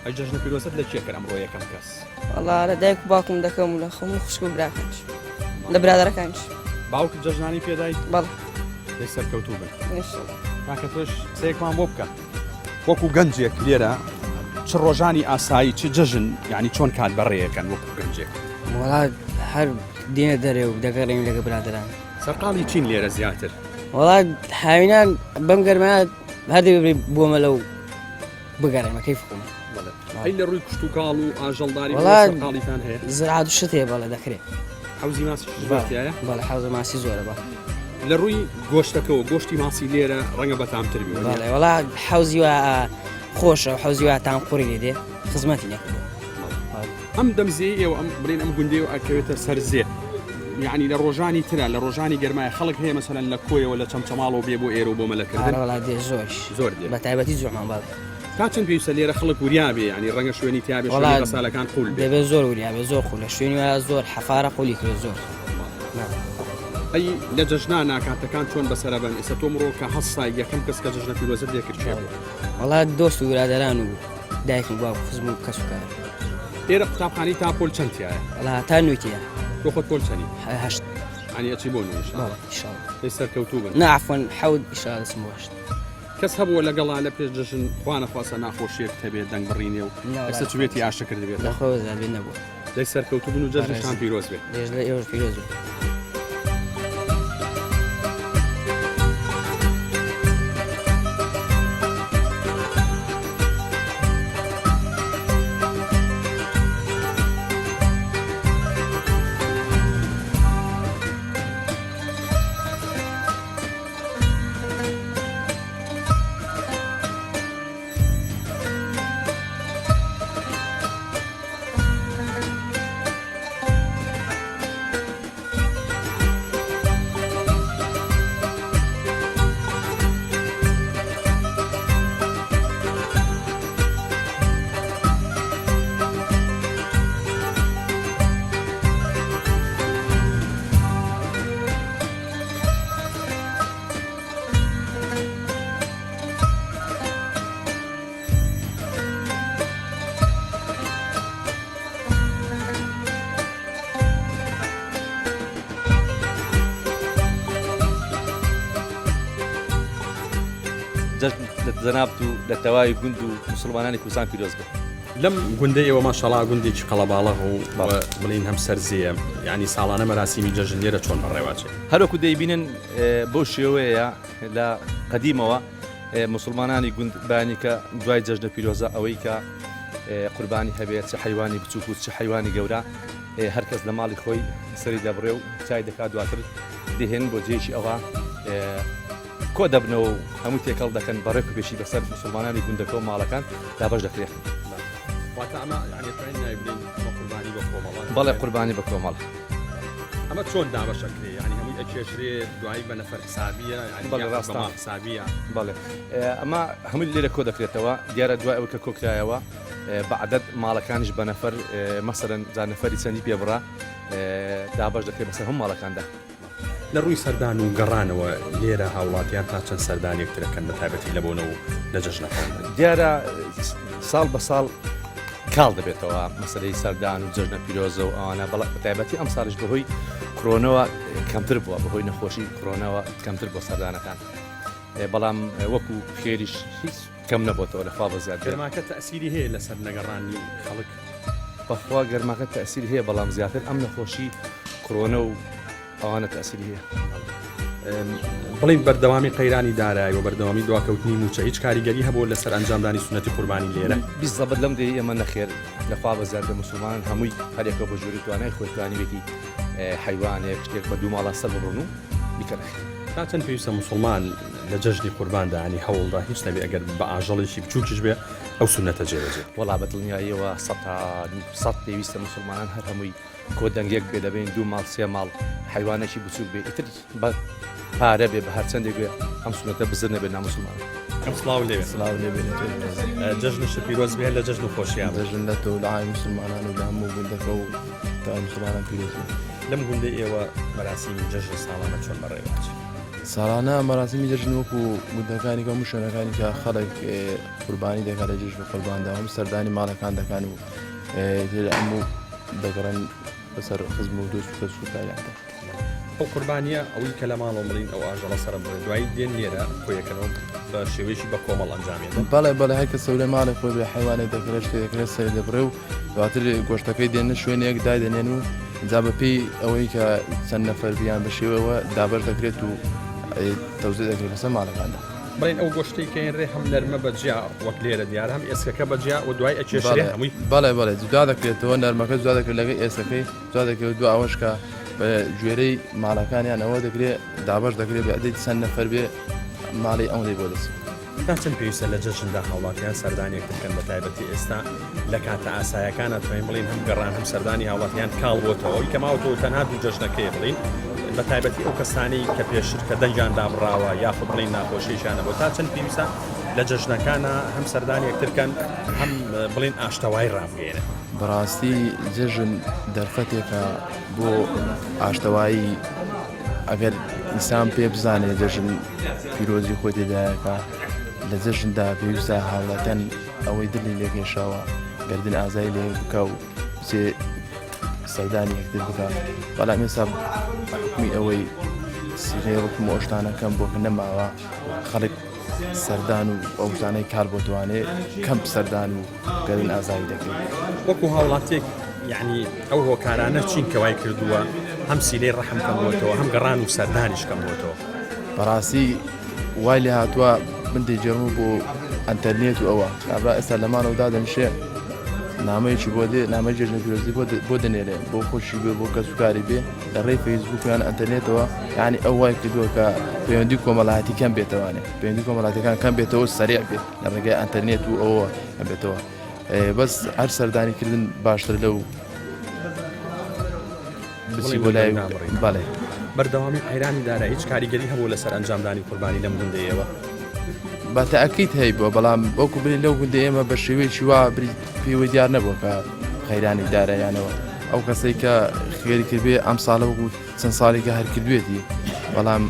ئەی جەژنە پیرۆزەت لە کێ کرد ئەمڕۆ یەکەم کەس وەڵا لە دایک و باوکم دەکەم و لە خۆم و خوشک و براکانش لە برادەرەکانش باوکت جەژنانی پێدای بەڵێ لێ سەرکەوتوو بن ئینشەڵڵا کاکە تۆش سەیەکمان بۆ بکە وەکو گەنجێک لێرە چ ڕۆژانی ئاسایی چ جەژن یعنی چۆن کات بەڕێیەکەن وەکو گەنجێک وەڵا هەر دێنە دەرێ و دەگەڕێن لەگە برادران سەرقاڵی چین لێرە زیاتر وەڵا هاوینان بەم گەرمانە هەردەبێ بۆمە لەو بگەڕێمە کەیف خۆم ئەی لە ڕووی کشت و کاڵ و ئاژەڵداری سەرقاڵیتان هەیە زراعت و شت هەیە بەڵێ دەکرێت حەوزی ماسی زۆرتایە بەڵێ حەوزە ماسی زۆرە بە لە ڕووی گۆشتەکەەوە گۆشتی ماسی لێرە ڕەنگە بەتامتر بێ بەڵێ وەڵا حەوزی وە خۆشە و حەوزی وە تام قوڕی لێ دێ خزمەتی نەکردو ئەم دەمزێ ئێوە ئەم بڵێن ئەم گوندێ و ئەکەوێتە سەرزێ یعنی لە ڕۆژانی ترە لە ڕۆژانی گەرمای خەڵک هەیە مەسەلەن لە کۆیەوە لە چەمچەماڵەوە بێ بۆ ئێرە و بۆ مەلەکردن وەڵا دێ زۆرش زۆر دێ بە تایبەتی زۆرمان باڵێ تا چەند پێویستە لێرە خەڵک وریا بێ ینی ڕەنگە شوێنی تیاابێ شوێنی ساڵەکان قوڵ بێ دەبێت زۆر وریا بێ زۆر خول لە شوێنی وە زۆر حەفارە قولی کرد زۆر ئەی لە جەژنان ناکاتەکان چۆن بەسەرە بن ئێستا تۆ مرۆ کە هەسای یەکەم کەس کە جەژنە پیرۆزت لێکرد وەڵا دۆست و برادەران و دایک و باوک خزم و کەس و کار ئێرە قوتابخانەی تا پۆل چەندتیایە وەڵا تا نوێتیە تۆ خۆت پۆل چەنی هەشت عنی ئەچی بۆ نوێش لێ سەرکەوتوو بن نعفۆن حەوت ئیشاء دەچم بۆ هەشت کەس هەبووە لەگەڵا لە پێش جەژن خوانەخواسە ناخۆشیەک هەبێت دەنگ بڕینێ و ئێستا چوێتی ئاشە کرد بێت لەخۆ زادێ نەبوو لەی سەرکەوتوو بن و جەژنشان پیرۆز بێت لێژ لە ئێوەش پیرۆز بێت جەنابەت و لە تەواوی گوند و مسلمانانی کوردستان پیرۆز بێت. لەم گوندەی ئێوە ماشەڵا گوندێکی قەڵەباڵغ و بڵین هەم سەرزیە ینی ساڵانە مەراسیمی جەژن لێرە چۆن بەڕێواچێت. هەروەکو دەیبینن بۆ شێوەیە لە قەدیمەوە مسلمانانی گوند بانی کە دوای جەژنە پیرۆزە ئەوەی کە قوربانی هەبێت چه حیوانی بچووک و چه حیوانی گەورە هەرکەس لە ماڵی خۆی سەری دەبڕێ و چای دەکات دواتر دەهێن بۆ جێکی ئەوە کۆ دەبنەوە و هەموو تێکەڵ دەکەن بەڕێک و پێشی بەسەر مسلمانانی گوندەکە و ماڵەکان دابەش دەکرێت. قوربانی بە کۆمەڵ بەڵێ قوربانی بە کۆمەڵ ئەمە چۆن دابەشەکرێ ینی هەمووی ئەکێشرێ دوایی بە نەفەر حسابیە بەڵێ ڕاستان حسابیە بەڵێ ئەمە هەمووی لێرە کۆ دەکرێتەوە دیارە دوای ئەوە کە کۆکرایەوە بەعدەد ماڵەکانیش بە نەفەر مەسەرەن جا نەفەری چەندی پێبڕا دابەش دەکرێت بەسەر هەموو ماڵەکاندا. لە ڕووی سەردان و گەڕانەوە لێرە هاوڵاتیان تا چەند سەردانێکترەکەن بە تایبەتی لە بۆنەوە و لە جەژنەکان دیارە ساڵ بە ساڵ کاڵ دەبێتەوە مەسلەی سەردان و جەژنە پیرۆزە و ئەوانە بەڵێ بە تایبەتی ئەم ساڵش بەهۆی کڕۆنەوە کەمتر بووە بەهۆی نەخۆشی کڕۆنەوە کەمتر بۆ سەردانەکان بەڵام وەکو خێریش هیچ کەم نەبووتەوە لەخوا بە زیاد گەرماکە تەئسیری هەیە لەسەر نەگەڕانی خەڵک بەخوا گەرماکە تەئسیری هەیە بەڵام زیاتر ئەم نەخۆشی کڕۆنە و ئەوانە تەئسیری هەیە. بڵین بەردەوامی قەیرانی دارایی و بەردەوامی دواکەوتنی موچە هیچ کاریگەری هەبوو لەسەر ئەنجامدانی سنەتی قوربانی لێرە بیزەبەت لەم دەی ئێمە نەخێر لەخوا بە زیاد مسلمان هەمووی هەرێکە بە ژووری توانای خۆی توانیوێتی حیوانێک شتێک بە دوو ماڵە سەر بڕون و بیکەنە. تا چەند پێویستە مسلمان لە جەژنی قورباندا ینی هەوڵدا هیچ نەبێ ئەگەر بە ئاژەڵێکی بچووکیش بێ ئەو سنەتە جێبەجێ. وەڵا بە دڵنیاییەوە سەد پێویستە مسلمانان هەر هەمووی کۆ دەنگێک بێ دەبێن دوو ماڵ سێ ماڵ حیوانێکی بچووک بێ ئیتر بە پارە بێ بە هەر چەندێک بێ ئەم سنەتە بزر نەبێت نامسلمان. سلااو لێ سلااو لێبێت جەژن پیرۆز بێ لە جەژن و خۆشییان جەژن لە تۆ لە ئای مسلمانان و لە هەموو گوندەکە و تا مسلمانان پیرۆز لەم گوندەی ئێوە مەراسیمی جەژن ساڵانە چۆن بەڕێوەچ ساڵانە مەراسیمی جەژن وەکو گوندەکانی کە هەموو شوێنەکانی کە خەڵک قوربانی دەکات لە جەژن قورباندا هەموو سەردانی ماڵەکان دەکان و هەموو دەگەڕن بەسەر خزم و دۆست و کەس و کاریاندا. ئەو قوربانیە ئەوەی کە لە ماڵەوە بڵین ئەو ئاژەڵە سەر بڵێ دوایی دێن لێرە خۆیەکەنەوە بە شێوەیەکی بە کۆمەڵ ئەنجامێت. بەڵێ هەر کە سەولە ماڵی خۆی بێ حیوانێک دەکرێت شتێک دەکرێت سەر دەبڕێ و دواتر گۆشتەکەی دێنە شوێنێک دادێنێن و جا بەپێی ئەوەی کە چەند نەفەر بیان بە شێوەوە دابەش دەکرێت و تەوزیع دەکرێت لەسەر ماڵەکاندا. بڵین ئەو گۆشتەی کە هێنرێ هەم نەرمە بەجیا وەک لێرە دیار هەم ئێسکەکە بەجیا و دوای ئەکێشرێ هەمووی بەڵێ جودا دەکرێتەوە نەرمەکە جودا دەکرێت لەگەڵ ئێسەکەی جودا دەکرێت دو ئەوەش کە بە گوێرەی ماڵەکانیان ئەوە دەکرێت دابەش دەکرێت بە ئەدەی چەند نەفەر بێ ماڵی ئەوەی بۆ دەست. چەند پێویستە لە جەژندا هاوڵاتیان سەردانێک بکەن بە تایبەتی ئێستا لە کاتە ئاسایەکانە توانین بڵین هەم گەڕان هەم سەردانی هاوڵاتیان کاڵ بۆتەوە ئەوی کە ماوەتەوە تەنها دوو جەژنەکەی بڵین بە تایبەتی ئەو کەسانی کە پێشتر کە دەنجیان دابڕاوە یاخود بڵین ناخۆشیشانە بۆ تا چەند پێویستە لە جەژنەکانە هەم سەردانێکترکەن هەم بڵین ئاشتەوای ڕابگەێنە. بەڕاستی جەژن دەرفەتێکە بۆ ئاشتەوایی ئەگەر ئینسان پێ بزانێت جەژن پیرۆزی خۆی تێدایەکە لە جەژندا پێویستە هاوڵاتیان ئەوەی دڵی لێگەێشاوە گەردن ئازای لێ بکە و بچێ سەردانی یەکتر بکە بەڵام ئێستا حکمی ئەوەی سیرێ وەکم ئۆشتانەکەم بۆ کە نەماوە خەڵک سەردان و ئەوزانەی کار بۆ توانێت کەم سەردان و گەردن ئازایی دەکرێت. وەکو هاوڵاتێک یعنی ئەو هۆکارانە چین کەوای کردووە هەم سیلەی ڕەحم کەم بۆتەوە هەم گەڕان و سەردانیش کەم بۆتەوە. بەڕاستی وای لێ هاتووە من دەیجێڕم بۆ ئەنتەرنێت و ئەوە ئابرا ئێستا لەمانەوەدا دەنیشێ نامەیەکی بۆ دێ نامەی جەژنە پیرۆزی بۆ دەنێرێ بۆ خۆشی بێ بۆ کەس و کاری بێ لە ڕێی فەیسبووکیان ئەنتەرنێتەوە یعنی ئەو وای کردووە کە پەیوەندی کۆمەڵایەتی کەم بێتەوانێ پەیوەندی کۆمەڵاتەکان کەم بێتەوە سەریع بێت لە ڕێگەی ئەنتەرنێت و ئەوە کەم بێتەوە بەس هەر سەردانیکردن باشتر لەو بچی بۆ لای بەڵێ بەردەوامی قەیرانی دارایی هیچ کاریگەری هەبوو لەسەر ئەنجامدانی قوربانی لەم گوندەیەوە بە تەئەکید هەی بووە بەڵام وەکو بری لەو گوندە ئێمە بە شێوەیەکی وا پێوەی دیار نەبووە کە خەیرانی دارایانەوە ئەو کەسەی کە خێری کردبێ ئەم ساڵە وەکو چەند ساڵێکە هەر کردوێتی بەڵام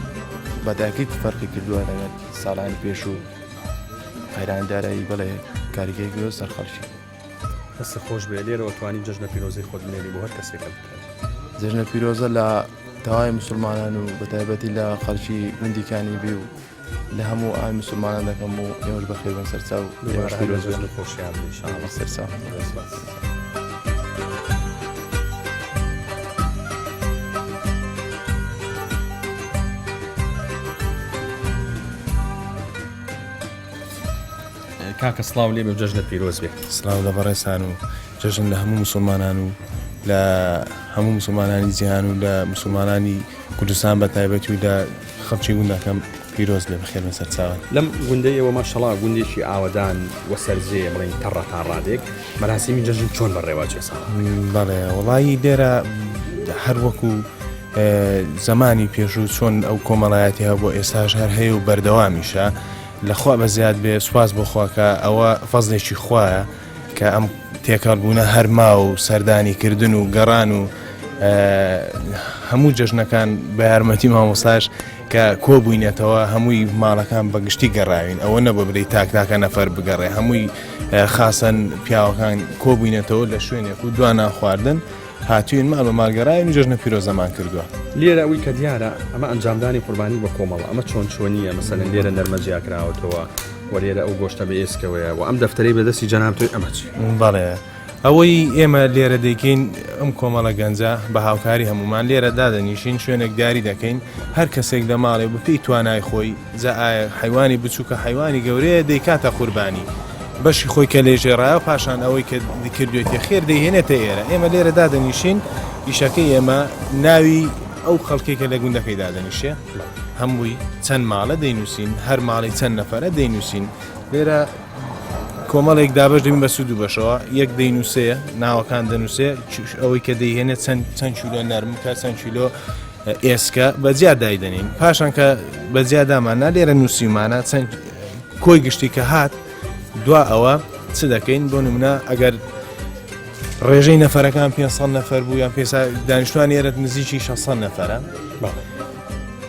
بە تەئەکید فەرقی کردووە لەگەڵ ساڵانی پێش و خەیرانی دارایی بەڵێ کاریگەری سەر خەڵکی هەستە خۆش بێ لێرەوە توانی جەژنە پیرۆزەی خۆت بنێری بۆ هەر کەسێکە بکەن. جەژنە پیرۆزە لە تەواوی مسلمانان و بە تایبەتی لە خەڵکی گوندیکانی بێ و لە هەموو ئاین مسلمانان دەکەم و ئێوەش بەخێر بن سەرچاو سەرچاو کاکە سڵاو لێ بێ و جەژنە پیرۆز بێ. سڵاو لە بەڕێسان و جەژن لە هەموو مسلمانان و لە هەموو مسلمانانی جیهان و لە مسلمانانی کوردستان بە تایبەتی و لە خەڵکی گوندەکەم پیرۆز بێ بەخێر بن سەرچاوان. لەم گوندەی ئێوە ماشەڵا گوندێکی ئاوەدان وەسەرجێ بڵێن تەڕە تا ڕادێک مەراسیمی جەژن چۆن بەڕێواجێ ساڵ؟ بەڵێ وەڵایی لێرە هەر وەکو زمانی پێشوو چۆن ئەو کۆمەڵایەتی هەبوو ئێستاش هەر هەیە و بەردەوامیشە لەخوا بە زیاد بێ سواز بۆ خواکە ئەوە فەزلێکی خوایە کە ئەم تێکەڵبوونە هەرما و سەردانی کردن و گەڕان و هەموو جەژنەکان بە یارمەتی مامۆستاش کە کۆبووینێتەوە هەمووی ماڵەکان بەگشتی گەڕاوین ئەوە نەبە بدەیت تاکتاکە نەفەر بگەڕێ هەمووی خاسەن پیاوەکان کۆبووینێتەوە لە شوێنێک و دوانان خواردن هاتوین ماڵ بە ماڵگەڕاوین و جەژنە پیرۆزەمان کردووە. لێرە ئەوەی کە دیارە ئەمە ئەنجامدانی قوربانی بە کۆمەڵە ئەمە چۆن چۆنیە مەسەلەن لێرە نەرمەجیا کراوەتەوە و لێرە ئەو گۆشتە بە ئێسکەوەیە و ئەم دەفتەرەی بەدەستی جەنابتۆی ئەمە چی؟ بەڵێ ئەوەی ئێمە لێرە دەیکەین ئەم کۆمەڵە گەنجە بە هاوکاری هەمومان لێرە دادەنیشین شوێنێک داری دەکەین هەر کەسێک لە ماڵێ بپی توانای خۆی جا ئایا حیوانی بچووکە حیوانی گەورەیە دەیکاتە قوربانی بەشی خۆی کە لێژێڕایە و پاشان ئەوەی کە کردوێتی خێر دەیهێنێتە ئێرە ئێمە لێرە دادەنیشین ئیشەکەی ئێمە ناوی ئەو خەڵکێکە لە گوندەکەی دادەنیشێ هەمووی چەند ماڵە دەینووسین هەر ماڵی چەند نەفەرە دەینووسین لێرە کۆمەڵێک دابش دەبین بە سوود و بەشەوە یەک دەینووسەیە ناوەکان دەنووسێ ئەوەی کە دەیهێنێت چەند کیلۆ نەرمکە چەند کیلۆ ئێسکە بەجیا دایدەنین پاشان کە بەجیا دامانە لێرە نووسیمانە چەند کۆی گشتی کە هات دوا ئەوە چ دەکەین بۆ نمونە ئەگەر ڕێژەی نەفەرەکان 500 نەفەر بوو یان دانیشتوان ئێرە نزیکی 600 نەفەرە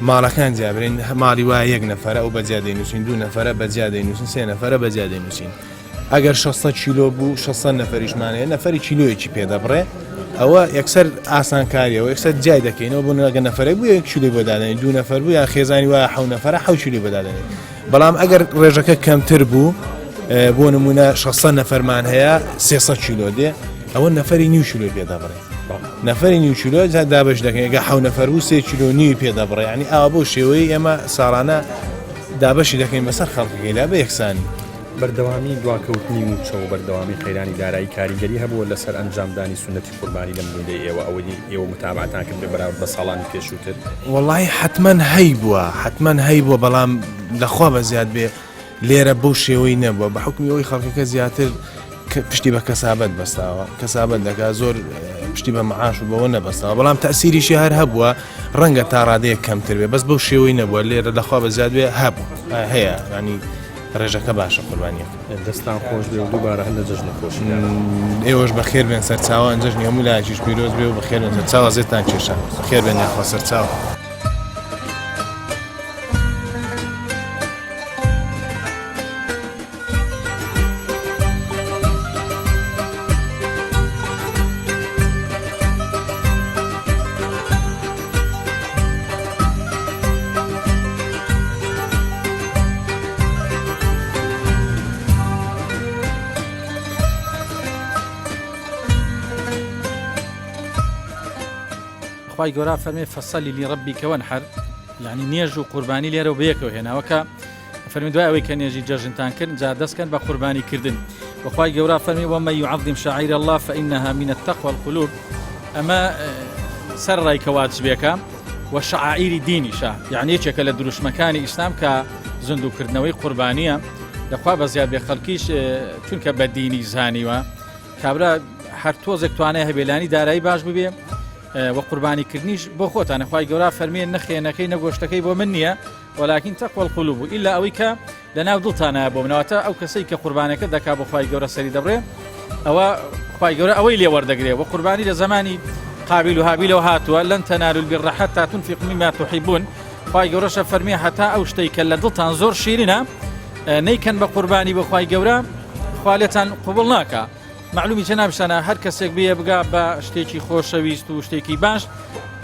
ماڵەکان جیابرین ماڵی وایە یەک نەفەرە ئەو بەجیا دەینووسین دوو نەفەرە بەجیا دەینووسین سێ نەفەرە بەجیا دەینووسین ئەگەر 600 کیلۆ بوو 600 نەفەریشمانەیە نەفەری کیلۆیەکی پێدەبڕێ ئەوە یەکسەر ئاسانکاریەوە یەکسەر جای دەکەینەوە بۆ نەگە نەفەرێک بوو 1 کیلۆ بەدادێنین دوو نەفەر بوو یان خێزانی وایە 7 نەفەرە 7 کیلۆ بەدادێنین بەڵام ئەگەر ڕێژەکە کەمتر بوو بۆ نمونە 600 نەفەرمان هەیە 300 کیلۆ دێ ئەوە نەفەری نیو کیلۆ پێدەبڕێ نەفەری نیو کیلۆ دابش دەکەین ئەگە 7 نەفەر بوو 3 کیلۆ نیوی پێدەبڕێ ینی ئاوا بۆ شێوەیە ئێمە ساڵانە دابەشی دەکەین بەسەر خەڵکەکەیلا بە یەکسانی بەردەوامی دواکەوتنی موچە و بەردەوامی خەیرانی دارایی کاریگەری هەبووە لەسەر ئەنجامدانی سونەتی قوربانی لەم گوندەی ئێوە ئەوەی ئێوە متابعەتان کرد بەراورد بە ساڵانی پێشووتر وەڵڵاهی حتمەن هەی بووە بەڵام لەخوا بە زیاد بێ لێرە بەو شێوەی نەبووە بە حکمی ئەوەی خەڵکەکە زیاتر پشتی بە کەسابەت بەستاوە کەسابەت دەکات زۆر پشتی بە مەعاش و بەوە نەبەستەوە بەڵام تەسیریشی هەر هەبووە ڕەنگە تا ڕادەیە کەمتر بێ بەس بەو شێوەی نەبووە لێرە لەخوا بە زیاد بێ هەبوو هەیە ینی ڕێژەکە باشە قوربانیە دەستان خۆش بێ و دووبارە هەندە جەژنە خۆشی ئێوەش بەخێر بێن سەرچاوان جەژنی هەموو لایەکیش پیرۆز بێ و بەخێر بێن سەرچاوە زێتان کێشان خێر بێن یاخوا سەرچاوە خی گەورە فەرمێ فەسەلی لیڕەبیکە وەنحەر یعنی نێژ و قوربانی لێرە و بەیەکەوە هێناوەکە فەرمی دوای ئەوەی کە نێژی جەژنتان کرد جا دەستکەن بە قوربانی کردن وخی گەورە فەرمی وەمە یعظم شعائر الله فإنها من التقوى القلوب ئەمە سەر ڕایکەوات بێکە و شعائری دینیشە یعنی یەکێکە لە دروشمەکانی ئیسلام کە زندوکردنەوەی قوربانیە دەخوا بە زیاد بێ خەڵکیش چونکە بە دینی زانیوە کابرا هەر تۆزێک توانای هەبێلانی دارایی باش ببێ و قوربانیکردنیش بۆ خۆتانە خی گەورە فەرمیێن نەخێنەکەی نەگۆشتەکەی بۆ من نییە وەلاکین تەقوى القلوب ئیلا ئەوەی کە لەناو دڵتانە بۆ منەوەتە ئەو کەسەی کە قوربانەکە دەکا بۆ خی گەورە سەری دەبڕێ ئەوە خی گەورە ئەوەی لێ وەردەگرێ و قوربانی لە زمانی قابیل و هابیلەوە هاتووە لەن تەنالوا البر حتى تنفقوا مما تحبون خی گەورەشە فەرمیێ هەتا ئەو شتەی کە لە دڵتان زۆر شیرینە نەیکەن بە قوربانی بۆ خی گەورە خوالێتان قوبڵ ناکە معلومی جەنابشانە هەر کەسێک بێ بگا بە شتێکی خۆشەویست و شتێکی باش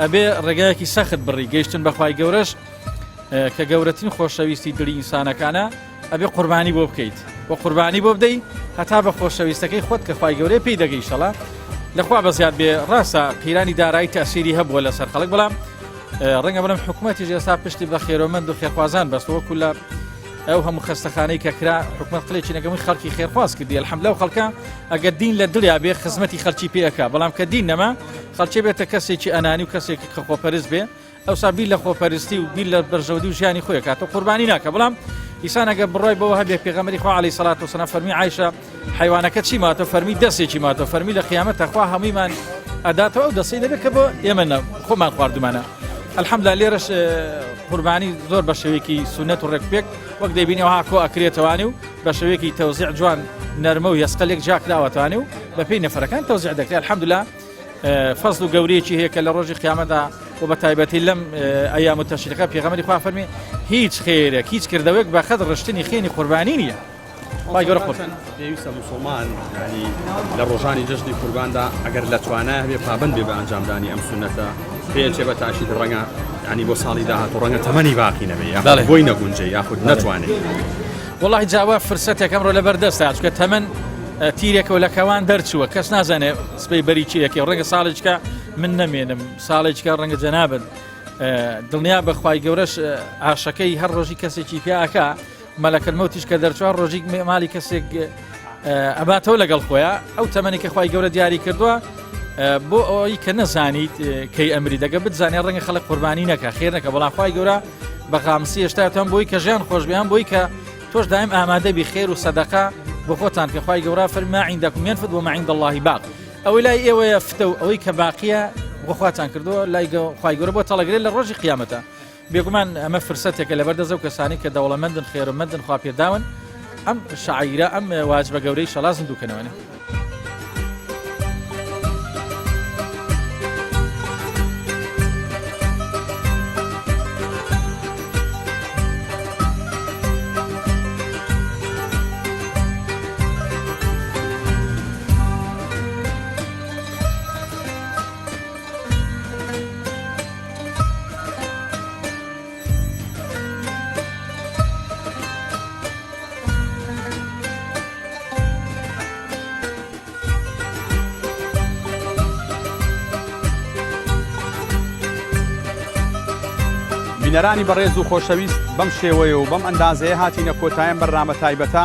ئەبێ ڕێگایەکی سەخت بڕی گەیشتن بەخوای گەورەش کە گەورەترین خۆشەویستی دڵی ئینسانەکانە ئەبێ قوربانی بۆ بکەیت بۆ قوربانی بۆ بدەی هەتا بە خۆشەویستەکەی خۆت کە خوای گەورەی پێی دەگەی شەڵا لەخوا بەزیاد بێ ڕاستە پیرانی دارایی تەسیری هەبووە لەسەر خەڵک بەڵام ڕەنگە بڵم حکوومەتی ئێستا پشتی بە خێرۆمەند و خێرخوازان بەستەوەکو لە ئەو هەموو خستەخانەی کە کرا حکومەت قلێکی نەگەمەی خەڵکی خێرخواز کردی الحەمدلە و خەڵکە ئەگەر دین لە دڵیا بێ خزمەتی خەڵکی پێەکە بەڵام کە دین نەما خەڵکی بێتە کەسێکی ئەنانی و کەسێکی کە خۆپەرست بێ ئەوسا بیر لە خۆپەرستی و بیر لە بەرژەودی و ژیانی خۆی کاتە قوربانی ناکە بەڵام ئیسان ئەگە بڕای بەوە هەبێ پێغەمبەری خوا عەلەیهی سەڵات وسەلام فەرمی عایشە حیوانەکە چی ماتەوە فەرمی دەستێکی ماتەوە فەرمی لە قیامەتە خوا هەموویمان ئەداتەوە ئەو دەسەی دەبێت کە بۆ ئێمە خۆمان خواردومانە الحەمدلله لێرەش قوربانی زۆر بە شێوەیەکی سونەت و ڕێکپێک وەک دەیبینەوە کۆ ئەکرێتەوانی و بە شێوەیەکی تەوزیع جوان نەرمە و هێسقەلێک جاکراوەتوانی و بە پێی نەفەرەکان تەوزیع دەکرێت الحەمدلله فەزل و گەورەیەکی هەیە کە لە ڕۆژی قیامەتدا و بە تایبەتی لەم ئەیام و تەشریقە پێغەمبەری خوا فەرمی هیچ خێرێک هیچ کردەوەک بە خەت ڕشتنی خێنی قوربانی نییە خی گەورە خۆ پێویستە موسڵمان ینی لە ڕۆژانی جژنی قورباندا ئەگەر لە توانای هەبێ پابند بێ بە ئەنجامدانی ئەم سونەتە پێچێ بە تاشید ڕەنگە ینی بۆ ساڵی داهاتوو ڕەنگە تەمەنی باقی نەبێ یا بۆی نەگونجێ یاخود نەتوانێت وڵی جاوا فرسەتێکم ڕۆ لە بەردەستە چکە تەمەن تیرێکەوە لە کەوان دەرچووە کەس نازانێ سپەی بەریچیەکە ڕەنگە ساڵێککە من نەمێنم ساڵێککە ڕەنگە جەنابن دڵنیا بەخوای گەورەش ئاشەکەی هەر ڕۆژی کەسێکی پیاکە مەلەکەمەوتیش کە دەرچوار ڕۆژی مالی کەسێک ئەباتەوە لەگەڵ خۆیان ئەو تەمەنی کە خوای گەورە دیاری کردووە بۆ ئەوەی کە نەزانیت کەی ئەمری دەگە بتزانێ ڕەنگە خەڵک قوربانی نەکە خێر نەکە بەڵام خوای گەورە بە خامسی هێشتاتان بۆی کە ژیان خۆشبیان بۆی کە تۆش دایم ئامادە بی خێر و سەدەقە بۆ خۆتان کە خوای گەورە فەرمی ما عندكم ينفد وما عند الله باق ئەوەی لای ئێوەیە فتە و ئەوەی کە باقیە بۆ خواتان کردووە لای خوای گەورە بۆ تەڵەگرێت لە ڕۆژی قیامەتە بێگومان ئەمە فرسەتێکە لە بەردەزە و کەسانی کە دەوڵەمەندن خێرمەندن خوا پێداون ئەم شاعیرە ئەم واجبە گەورەی شەڵازن دووکەنەوەنە بینەرانی بەڕێز و خۆشەویست بەم شێوەیە و بەم ئەندازەیە هاتینە کۆتاییان بەرنامە تایبەتە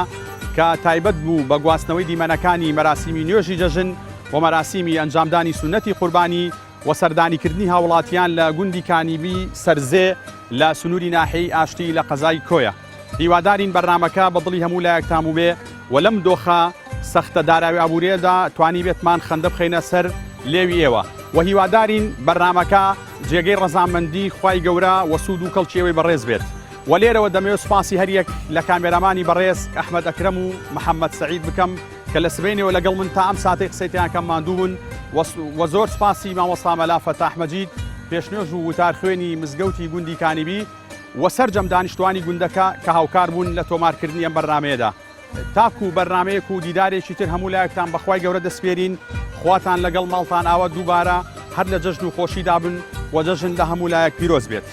کە تایبەت بوو بە گواستنەوەی دیمەنەکانی مەراسیمی نوێژی جەژن و مەراسیمی ئەنجامدانی سونەتی قوربانی و سەردانیکردنی هاوڵاتیان لە گوندی کانیبی سەرزێ لە سنووری ناحەی ئاشتی لە قەزای کۆیە هیوادارین بەرنامەکە بە دڵی هەموو لایەکتان و بێ و لەم دۆخە سەختە داراوی ئابوورێدا توانی بێتمان خەندە بخەینە سەر لێوی ئێوە و هیوادارین بەرنامەکە جێگەی ڕەزامەندی خوای گەورە و سوود و کەڵکیەوەی بەڕێز بێت و لێرەوە دەمەوێت سوپاسی هەریەک لە کامێرامانی بەڕێز ئەحمەد ئەکرەم و محەممەد سەعید بکەم کە لە سبەینەوە لەگەڵ من تا ئەم ساتەی قسەیتیان کەم ماندوون و زۆر سوپاسی مامۆستا مەلا فەتاح مەجید پێشنێژ و وتار خوێنی مزگەوتی گوندی کانیبی و سەرجەم دانیشتوانی گوندەکە کە هاوکار بوون لە تۆمارکردنی ئەم بەرنامەیەدا تاکو بەرنمەیەک و دیدارێکی تر هەموو لایەکتان بەخوای گەورە دەسپێرین خواتان لەگەڵ ماڵتان ئاوە دووبارە هەر لە جەژن و خۆشیدا بن و جەژن لە هەموو لایەک پیرۆز بێت.